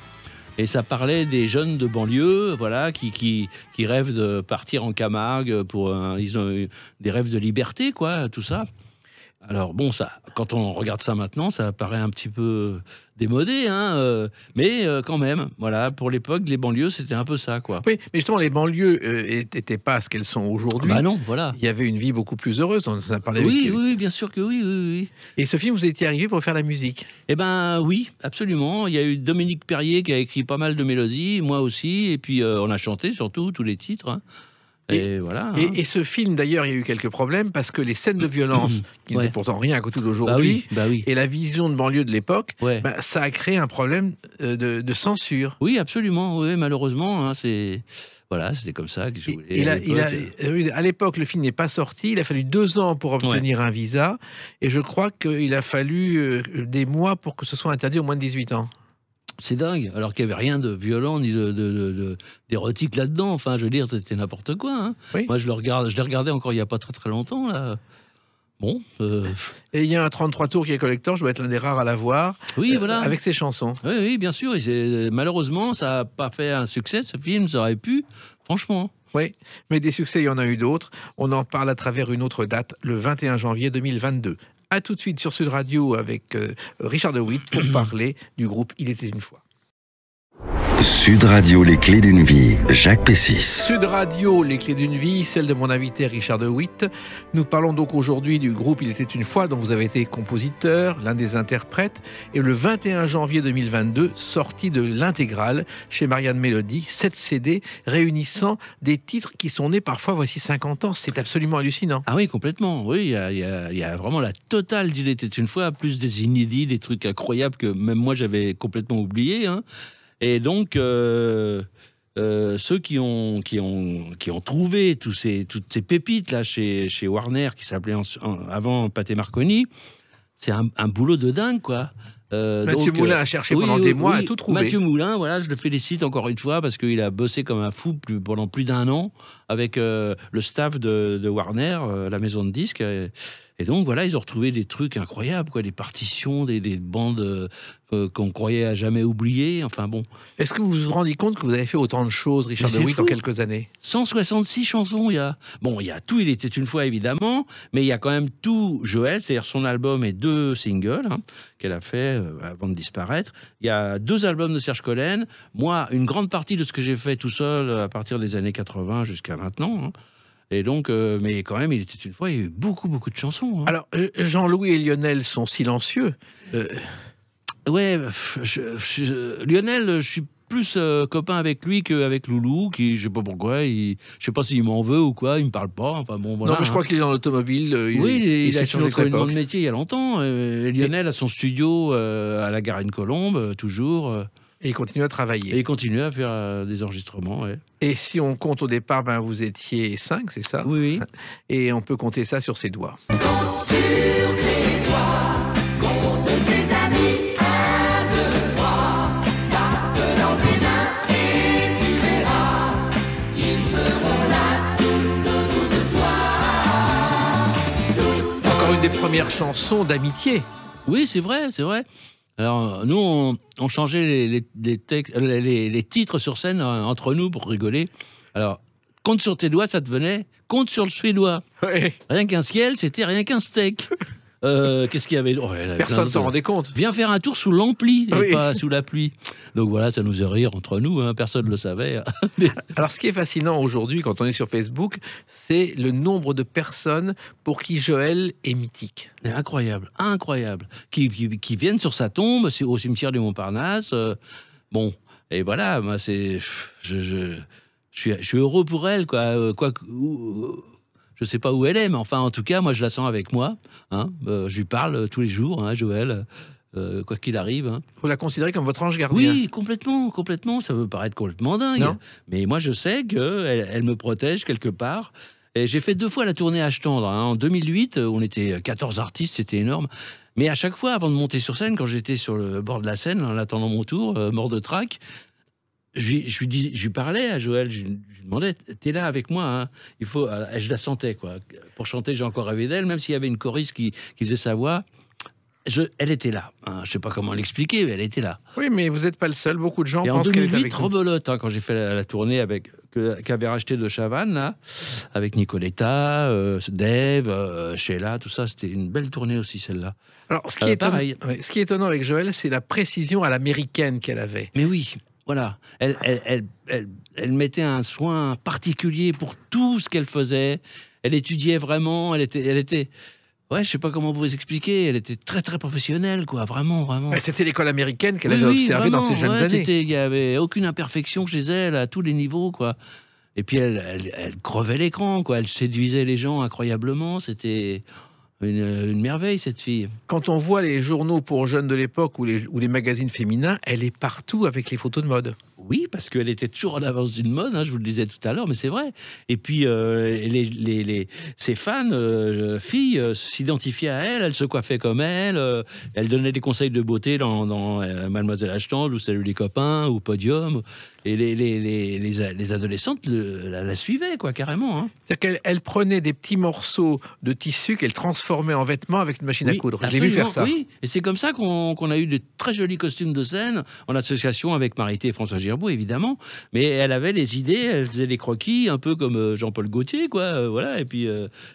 Et ça parlait des jeunes de banlieue, voilà, qui rêvent de partir en Camargue pour ils ont eu des rêves de liberté, quoi, tout ça. Alors bon, ça, quand on regarde ça maintenant, ça paraît un petit peu démodé, hein, mais quand même, voilà, pour l'époque, les banlieues, c'était un peu ça, quoi. Oui, mais justement, les banlieues n'étaient pas ce qu'elles sont aujourd'hui. Bah non, voilà. Il y avait une vie beaucoup plus heureuse. On en a parlé Oui, avec... oui, bien sûr que oui, oui, oui. Et ce film, vous étiez arrivé pour faire la musique. Eh ben oui, absolument. Il y a eu Dominique Perrier qui a écrit pas mal de mélodies, moi aussi, et puis on a chanté surtout tous les titres. Hein. Et voilà. Hein. Et ce film, d'ailleurs, il y a eu quelques problèmes parce que les scènes de violence, qui Ouais. n'étaient pourtant rien à côté Bah d'aujourd'hui, oui, bah oui. et la vision de banlieue de l'époque, Ouais. bah, ça a créé un problème de censure. Oui, absolument. Oui, malheureusement, hein, c'est voilà, c'était comme ça que je voulais. Et à l'époque. oui, à l'époque, le film n'est pas sorti. Il a fallu 2 ans pour obtenir un visa. Et je crois qu'il a fallu des mois pour que ce soit interdit au moins de 18 ans. C'est dingue, alors qu'il n'y avait rien de violent ni d'érotique là-dedans. Enfin, je veux dire, c'était n'importe quoi. Hein. Oui. Moi, je l'ai regardé encore il n'y a pas très très longtemps. Là. Bon, Et il y a un 33 tours qui est collector. Je dois être l'un des rares à l'avoir. oui, voilà. Avec ses chansons. Oui, oui, bien sûr. Et malheureusement, ça n'a pas fait un succès, ce film. Ça aurait pu, franchement. Oui, mais des succès, il y en a eu d'autres. On en parle à travers une autre date, le 21 janvier 2022. A tout de suite sur Sud Radio avec Richard de Witt pour parler du groupe Il était une fois. Sud Radio, les clés d'une vie. Jacques Pessis. Sud Radio, les clés d'une vie, celle de mon invité Richard de Witt. Nous parlons donc aujourd'hui du groupe Il était une fois, dont vous avez été compositeur, l'un des interprètes, et le 21 janvier 2022, sorti de l'intégrale chez Marianne Mélodie, 7 CD réunissant des titres qui sont nés parfois voici 50 ans. C'est absolument hallucinant. Ah oui, complètement. Oui, il y a vraiment la totale d'Il était une fois, plus des inédits, des trucs incroyables que même moi j'avais complètement oubliés. Hein. Et donc, ceux qui ont trouvé toutes ces pépites là chez Warner, qui s'appelait avant Pathé Marconi, c'est un boulot de dingue, quoi. Mathieu Moulin a cherché pendant des mois à tout trouver. Mathieu Moulin, voilà, je le félicite encore une fois parce qu'il a bossé comme un fou pendant plus d'1 an avec le staff de Warner, la maison de disques. Et donc voilà, ils ont retrouvé des trucs incroyables, quoi, des partitions, des bandes qu'on croyait à jamais oublier. Enfin bon. Est-ce que vous vous rendez compte que vous avez fait autant de choses, Richard Mais de c'est Witt, en fou. quelques années? 166 chansons, il y a tout, Il était une fois évidemment, mais il y a quand même tout Joël, c'est-à-dire son album et 2 singles hein, qu'elle a fait avant de disparaître. Il y a 2 albums de Serge Collen, moi une grande partie de ce que j'ai fait tout seul à partir des années 80 jusqu'à maintenant. Hein. Et donc, mais quand même, Il était une fois, il y a eu beaucoup de chansons. Hein. Alors, Jean-Louis et Lionel sont silencieux. Ouais, Lionel, je suis plus copain avec lui qu'avec Loulou, qui, je sais pas pourquoi, je sais pas s'il m'en veut ou quoi, il me parle pas. Enfin bon, voilà. Non, mais je crois qu'il est dans l'automobile. Oui, il s'est a changé changé de de métier il y a longtemps. Lionel a son studio à la Garenne-Colombe, toujours. Et il continue à Et travailler. il continue à faire des enregistrements. Ouais. Et si on compte au départ, vous étiez 5, c'est ça? Oui, oui. Et on peut compter ça sur ses doigts. Compte sur tes doigts, compte tes amis, 1, 2, 3. Tape dans tes mains et tu verras, ils seront là tout autour de toi. Encore une des premières chansons d'amitié. Oui, c'est vrai, c'est vrai. Alors, nous, on changeait les titres sur scène entre nous pour rigoler. Alors, compte sur tes doigts, ça devenait compte sur le suédois. Ouais. Rien qu'un ciel, c'était rien qu'un steak. Qu'est-ce qu'il y avait Personne ne s'en rendait compte. Viens faire un tour sous l'ampli et Oui. pas sous la pluie. Donc voilà, ça nous faisait rire entre nous, hein, personne ne le savait. Alors, ce qui est fascinant aujourd'hui, quand on est sur Facebook, c'est le nombre de personnes pour qui Joël est mythique. C'est incroyable, incroyable. Qui viennent sur sa tombe au cimetière du Montparnasse. Bon, et voilà, moi, c'est. je suis heureux pour elle, quoi. Je sais pas où elle est, mais enfin, en tout cas, moi, je la sens avec moi. Hein. Je lui parle tous les jours, hein, Joël, quoi qu'il arrive. Hein. Vous la considérez comme votre ange gardien? Oui, complètement, complètement. Ça peut paraître complètement dingue. Non. Mais moi, je sais qu'elle elle me protège quelque part. Et j'ai fait 2 fois la tournée à Astendre. Hein. En 2008, on était 14 artistes, c'était énorme. Mais à chaque fois, avant de monter sur scène, quand j'étais sur le bord de la scène, en attendant mon tour, mort de trac, je lui parlais à Joël, je lui demandais, t'es là avec moi, hein. Il faut, je la sentais, quoi. Pour chanter, j'ai encore rêvé d'elle, même s'il y avait une choriste qui faisait sa voix. Elle était là. Hein. Je sais pas comment l'expliquer, mais elle était là. Oui, mais vous n'êtes pas le seul. Beaucoup de gens Et en pensent qu'elle est 2008, avec vous. rebelote, hein, quand j'ai fait la tournée qu'avait racheté de Chavannes, là, avec Nicoletta, Dave, Sheila, tout ça, c'était une belle tournée aussi, celle-là. Alors, ce qui est pareil. ce qui est étonnant avec Joël, c'est la précision à l'américaine qu'elle avait. Mais oui, voilà. Elle mettait un soin particulier pour tout ce qu'elle faisait. Elle étudiait vraiment. Elle était. Ouais, je sais pas comment vous expliquer. Elle était très très professionnelle, quoi. Vraiment, vraiment. Ouais, c'était l'école américaine qu'elle Oui, avait oui, observée dans vraiment, ses jeunes ouais, années. Il y avait aucune imperfection chez elle à tous les niveaux, quoi. Et puis elle crevait l'écran, quoi. Elle séduisait les gens incroyablement. C'était une merveille, cette fille. Quand on voit les journaux pour jeunes de l'époque ou les magazines féminins, elle est partout avec les photos de mode. Oui, parce qu'elle était toujours en avance d'une mode, hein, je vous le disais tout à l'heure, mais c'est vrai. Et puis, ses fans, filles, s'identifiaient à elle, elle se coiffait comme elle, elle donnait des conseils de beauté dans Mademoiselle Ashton, ou Salut les copains, ou Podium. Et les adolescentes la suivaient, quoi, carrément. Hein. C'est-à-dire qu'elle prenait des petits morceaux de tissu qu'elle transformait en vêtements avec une machine à Oui, coudre. Je l'ai vu faire ça. Oui, et c'est comme ça qu'on a eu de très jolis costumes de scène, en association avec Marité et François Girbaud, évidemment. Mais elle avait les idées, elle faisait des croquis, un peu comme Jean-Paul Gaultier, quoi. Voilà, et puis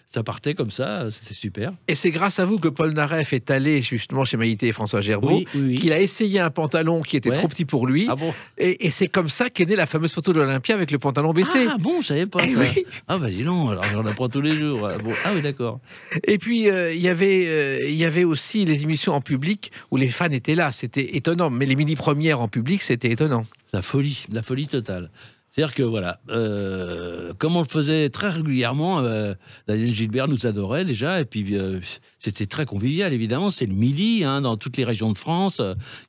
ça partait comme ça, c'était super. Et c'est grâce à vous que Paul Naref est allé justement chez Maïté et François Gerbeau, Oui. qu'il a essayé un pantalon qui était Ouais. trop petit pour lui. Ah bon? Et c'est comme ça qu'est née la fameuse photo de l'Olympia avec le pantalon baissé. Ah bon, je savais pas Eh ça. oui. Ah bah dis donc, alors j'en apprends tous les jours. Ah, bon. Ah oui, d'accord. Et puis, il y avait aussi les émissions en public où les fans étaient là. C'était étonnant. Mais les mini-premières en public, c'était étonnant. La folie totale. C'est-à-dire que voilà, comme on le faisait très régulièrement, Daniel Gilbert nous adorait déjà, et puis c'était très convivial, évidemment. C'est le midi, hein, dans toutes les régions de France.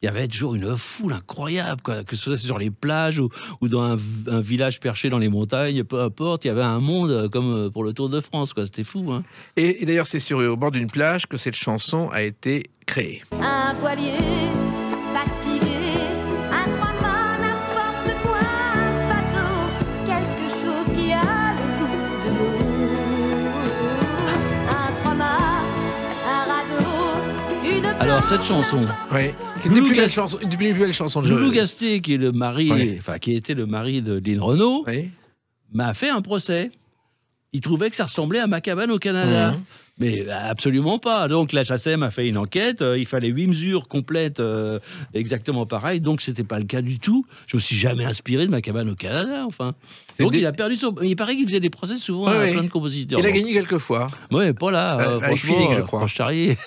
Il y avait toujours une foule incroyable, quoi, que ce soit sur les plages ou dans un village perché dans les montagnes, peu importe. Il y avait un monde comme pour le Tour de France, quoi. C'était fou. Hein. Et d'ailleurs, c'est au bord d'une plage que cette chanson a été créée. Un voilier fatigué, un trois-mâts, n'importe quoi, un bateau, quelque chose qui a le goût de l'eau. Un trois-mâts, un radeau, une Alors cette chanson, Oui. C'est une des plus belles chansons de Loulou Joël. Gasté, qui est le mari, Oui. enfin qui était le mari de Lynn Renault, Oui. m'a fait un procès. Il trouvait que ça ressemblait à Ma cabane au Canada. Mhm. Mais absolument pas. Donc la HACM a fait une enquête. Il fallait 8 mesures complètes, exactement pareil. Donc c'était pas le cas du tout. Je me suis jamais inspiré de Ma cabane au Canada. Enfin. C'est Donc des- il a perdu son. Il paraît qu'il faisait des procès souvent Ouais, à ouais. plein de compositeurs. Il a Bon. gagné quelques fois. Ouais, pas là. Avec franchement, Feeling, je crois. Franche-Charrier.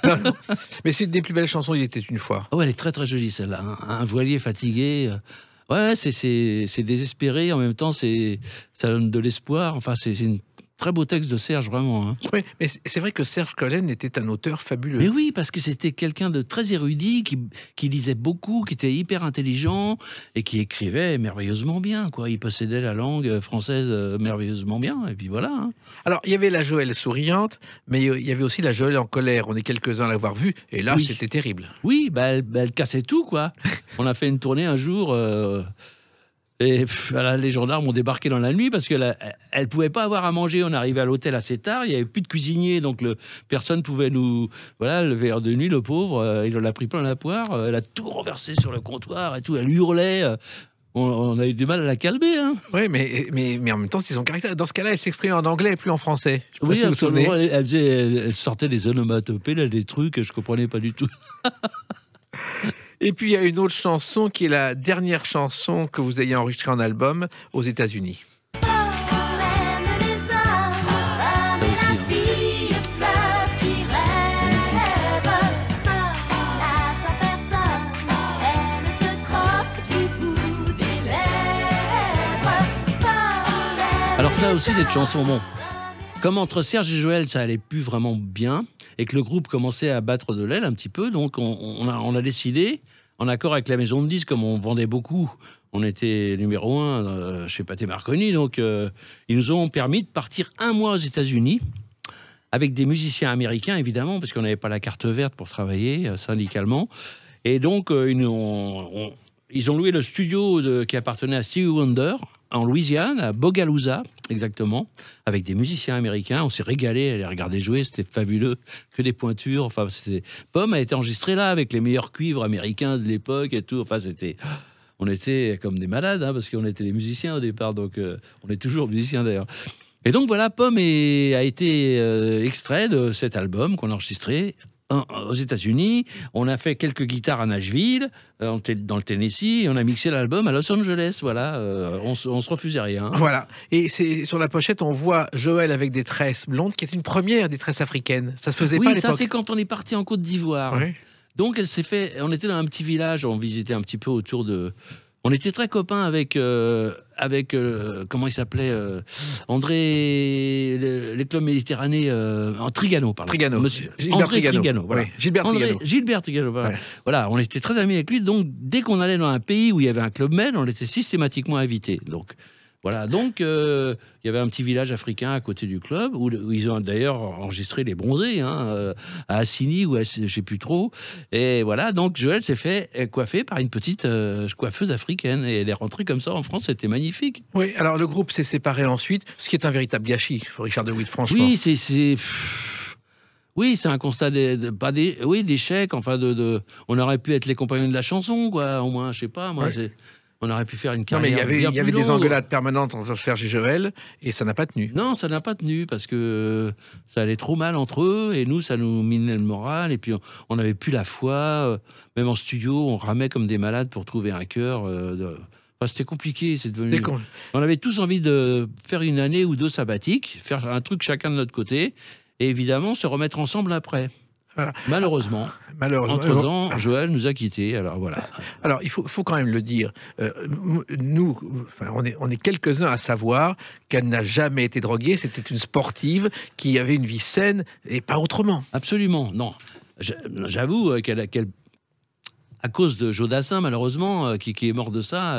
Mais c'est une des plus belles chansons, Il était une fois. Ah ouais, elle est très très jolie celle-là. Hein. Un voilier fatigué. Ouais, c'est désespéré. En même temps, ça donne de l'espoir. Enfin, c'est un très beau texte de Serge, vraiment. Hein. Oui, mais c'est vrai que Serge Collen était un auteur fabuleux. Mais oui, parce que c'était quelqu'un de très érudit, qui lisait beaucoup, qui était hyper intelligent et qui écrivait merveilleusement bien. Quoi. Il possédait la langue française merveilleusement bien. Et puis voilà. Hein. Alors, il y avait la Joël souriante, mais il y avait aussi la Joël en colère. On est quelques-uns à l'avoir vue, et là, Oui. c'était terrible. Oui, elle cassait tout, quoi. On a fait une tournée un jour. Et voilà, les gendarmes ont débarqué dans la nuit parce qu'elle ne pouvait pas avoir à manger. On arrivait à l'hôtel assez tard, il n'y avait plus de cuisinier, donc personne pouvait nous... Voilà, le verre de nuit, le pauvre, il en a pris plein la poire. Elle a tout renversé sur le comptoir et tout. Elle hurlait. On a eu du mal à la calmer. Hein. Oui, mais en même temps, c'est son caractère. Dans ce cas-là, elle s'exprimait en anglais et plus en français. Je sais pas Oui, si vous vous souvenez. absolument. Elle sortait des onomatopées, là, des trucs que je ne comprenais pas du tout. Et puis, il y a une autre chanson qui est la dernière chanson que vous ayez enregistrée en album aux États-Unis. Même les hommes, Ça aussi, la hein. fille fleur qui rêve, n'attend personne, elle se croque du bout des lèvres. ça aussi, cette chanson. Bon, comme entre Serge et Joël, ça allait plus vraiment bien, et que le groupe commençait à battre de l'aile un petit peu, donc on a décidé, en accord avec la maison de disques, comme on vendait beaucoup, on était numéro 1 chez Pathé Marconi, donc ils nous ont permis de partir 1 mois aux États-Unis, avec des musiciens américains, évidemment, parce qu'on n'avait pas la carte verte pour travailler syndicalement. Et donc, ils ont loué le studio qui appartenait à Stevie Wonder, en Louisiane, à Bogalusa, exactement, avec des musiciens américains. On s'est régalé à les regarder jouer, c'était fabuleux, que des pointures. Enfin, Pomme a été enregistré là, avec les meilleurs cuivres américains de l'époque et tout. Enfin, on était comme des malades, hein, parce qu'on était des musiciens au départ, donc on est toujours musiciens d'ailleurs. Et donc voilà, Pomme a été extrait de cet album qu'on a enregistré aux États-Unis. On a fait quelques guitares à Nashville, dans le Tennessee, et on a mixé l'album à Los Angeles. Voilà, on se refusait rien. Voilà. Et sur la pochette, on voit Joël avec des tresses blondes, qui est une première des tresses africaines. Ça se faisait pas à Oui, l'époque. ça c'est quand on est parti en Côte d'Ivoire. Oui. Donc elle s'est fait. On était dans un petit village, on visitait un petit peu autour de. On était très copains avec comment il s'appelait, André, les clubs méditerranéens, en Trigano, pardon. Trigano. Monsieur, Gilbert André Trigano, voilà. Oui, Gilbert Trigano. Gilbert Trigano, voilà. Ouais. Voilà, on était très amis avec lui, donc dès qu'on allait dans un pays où il y avait un club med, on était systématiquement invités. Donc voilà, donc il y avait un petit village africain à côté du club où ils ont d'ailleurs enregistré les Bronzés, à Assigny ou je sais plus trop. Et voilà, donc Joël s'est fait coiffer par une petite coiffeuse africaine et elle est rentrée comme ça en France, c'était magnifique. Oui, alors le groupe s'est séparé ensuite, ce qui est un véritable gâchis, Richard de Witt, franchement. Oui, oui, c'est un constat d'échec. Enfin, on aurait pu être les compagnons de la chanson, quoi. Au moins, je sais pas, moi, Ouais. on aurait pu faire une Non, mais carrière. il y avait bien des plus engueulades permanentes entre Serge et Joël, et ça n'a pas tenu. Non, ça n'a pas tenu parce que ça allait trop mal entre eux et nous, ça nous minait le moral. Et puis, on n'avait plus la foi. Même en studio, on ramait comme des malades pour trouver un cœur. Enfin, c'était compliqué. On avait tous envie de faire une année ou deux sabbatique, faire un truc chacun de notre côté, et évidemment se remettre ensemble après. Voilà. Malheureusement. Entre-temps, Joël nous a quittés. Alors voilà. Alors, il faut quand même le dire. Nous, enfin, on est quelques-uns à savoir qu'elle n'a jamais été droguée. C'était une sportive qui avait une vie saine et pas autrement. Absolument. Non. J'avoue qu'elle à cause de Joe Dassin, malheureusement, qui est mort de ça,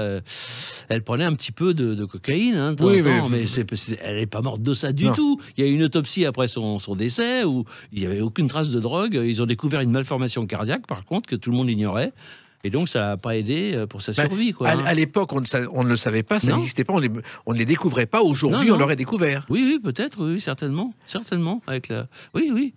elle prenait un petit peu de cocaïne, hein, de temps en temps, mais elle n'est pas morte de ça du tout. Il y a eu une autopsie après son décès où il n'y avait aucune trace de drogue. Ils ont découvert une malformation cardiaque, par contre, que tout le monde ignorait. Et donc, ça n'a pas aidé pour sa survie. Quoi, à l'époque, on ne le savait pas, ça n'existait pas, on ne les découvrait pas. Aujourd'hui, on l'aurait découvert. Oui, peut-être, oui, certainement. Oui.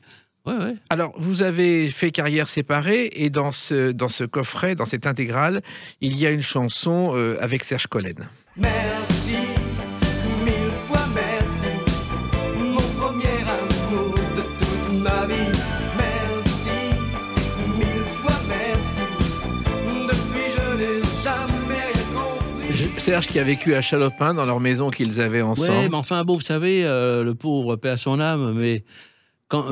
Ouais. Alors, vous avez fait carrière séparée et dans ce coffret, dans cette intégrale, il y a une chanson avec Serge Collen. Merci, 1000 fois merci, mon premier amour de toute ma vie. Merci, 1000 fois merci, depuis je n'ai jamais rien compris. Serge qui a vécu à Chalopin, dans leur maison qu'ils avaient ensemble. Oui, mais enfin, bon, vous savez, le pauvre, paix à son âme, mais...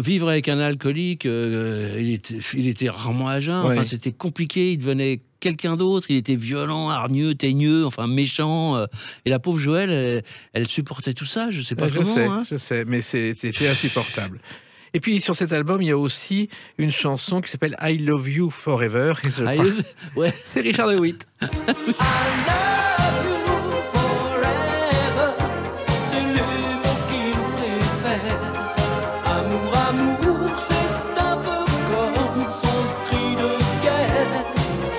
Vivre avec un alcoolique, il était rarement à jeun. Enfin, c'était compliqué. Il devenait quelqu'un d'autre. Il était violent, hargneux, teigneux, enfin méchant. Et la pauvre Joël, elle supportait tout ça. Je sais pas comment. Je sais, mais c'était insupportable. Et puis sur cet album, il y a aussi une chanson qui s'appelle I Love You Forever. Et c'est Richard de Witt. I love you forever, c'est le mot qu'il préfère. Amour, c'est un peu comme son cri de guerre.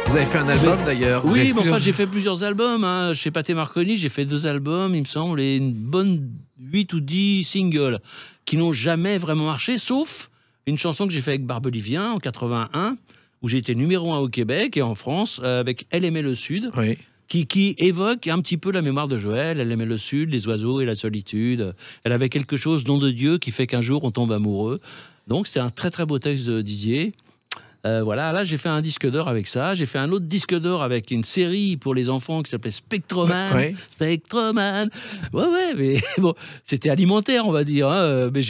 Vous avez fait un album d'ailleurs. Oui, mais enfin j'ai fait plusieurs albums. Chez Pathé Marconi, j'ai fait 2 albums, il me semble, et une bonne 8 ou 10 singles qui n'ont jamais vraiment marché, sauf une chanson que j'ai fait avec Barbelivien en 81, où j'ai été numéro 1 au Québec et en France, avec Elle aimait le Sud. Oui. Qui évoque un petit peu la mémoire de Joël. Elle aimait le Sud, les oiseaux et la solitude. Elle avait quelque chose, nom de Dieu, qui fait qu'un jour on tombe amoureux. Donc c'était un très très beau texte de Dizier. Voilà, là j'ai fait un disque d'or avec ça. J'ai fait un autre disque d'or avec une série pour les enfants qui s'appelait Spectroman. Ouais. Spectroman. Ouais, mais bon, c'était alimentaire, on va dire. Mais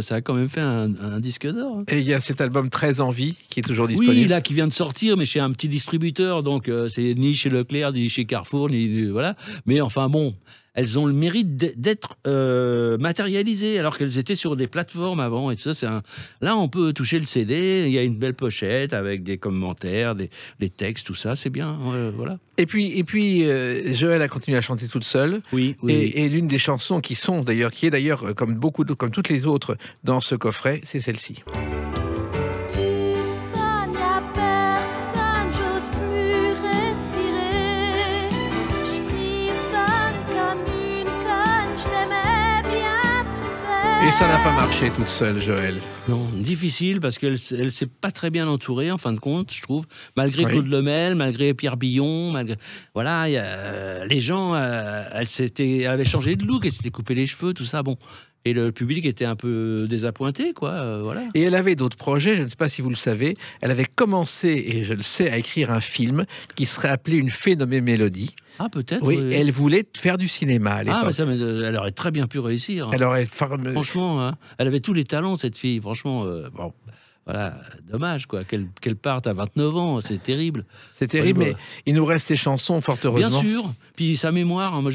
ça a quand même fait un disque d'or. Et il y a cet album Très en vie qui est toujours disponible. Oui, là qui vient de sortir, mais chez un petit distributeur. Donc c'est ni chez Leclerc, ni chez Carrefour, ni voilà. Mais enfin bon. elles ont le mérite d'être matérialisées, alors qu'elles étaient sur des plateformes avant. Et tout ça, là, on peut toucher le CD. Il y a une belle pochette avec des commentaires, des textes, tout ça. C'est bien. Voilà. Et puis Joël a continué à chanter toute seule. Oui. Et l'une des chansons qui est d'ailleurs comme toutes les autres dans ce coffret, c'est celle-ci. Tu sonnes, y'a personne, j'ose plus respirer. Je frissonne comme une conne, je t'aimais bien, tu sais. Et ça n'a pas marché toute seule, Joël. Non, difficile parce qu'elle s'est pas très bien entourée en fin de compte, je trouve. Malgré Oui. Claude Lemel, malgré Pierre Billon, voilà, les gens, elle avait changé de look, elle s'était coupé les cheveux, tout ça, bon. Et le public était un peu désappointé, quoi, voilà. Et elle avait d'autres projets, je ne sais pas si vous le savez. Elle avait commencé, et je le sais, à écrire un film qui serait appelé Une fée nommée Mélodie. Ah, peut-être. Oui, oui. et elle voulait faire du cinéma à l'époque. Ah, mais elle aurait très bien pu réussir. Elle aurait Franchement, hein, elle avait tous les talents, cette fille. Franchement, bon, voilà, dommage, quoi, qu'elle parte à 29 ans, c'est terrible. c'est terrible, Ouais, mais il nous reste ses chansons, fort Bien heureusement. sûr. Puis sa mémoire, hein, moi,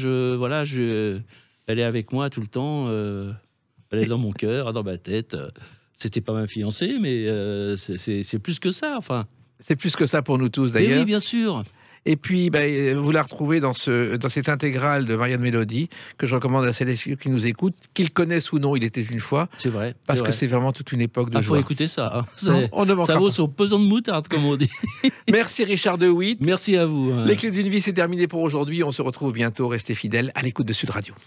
elle est avec moi tout le temps. Elle est dans mon cœur, dans ma tête. C'était pas ma fiancée, mais c'est plus que ça, enfin. C'est plus que ça pour nous tous, Mais d'ailleurs. oui, bien sûr. Et puis, vous la retrouvez dans cette intégrale de Marianne Mélodie, que je recommande à celles qui nous écoutent, qu'ils connaissent ou non, il était une fois, C'est vrai. parce que vrai. c'est vraiment toute une époque de Ah, faut joie. écouter ça. Hein. Non, on ne manquera Ça vaut pas. son pesant de moutarde, comme on dit. Merci Richard De Witt. Merci à vous. Hein. Les clés d'une vie, c'est terminé pour aujourd'hui. On se retrouve bientôt. Restez fidèles à l'écoute de Sud Radio.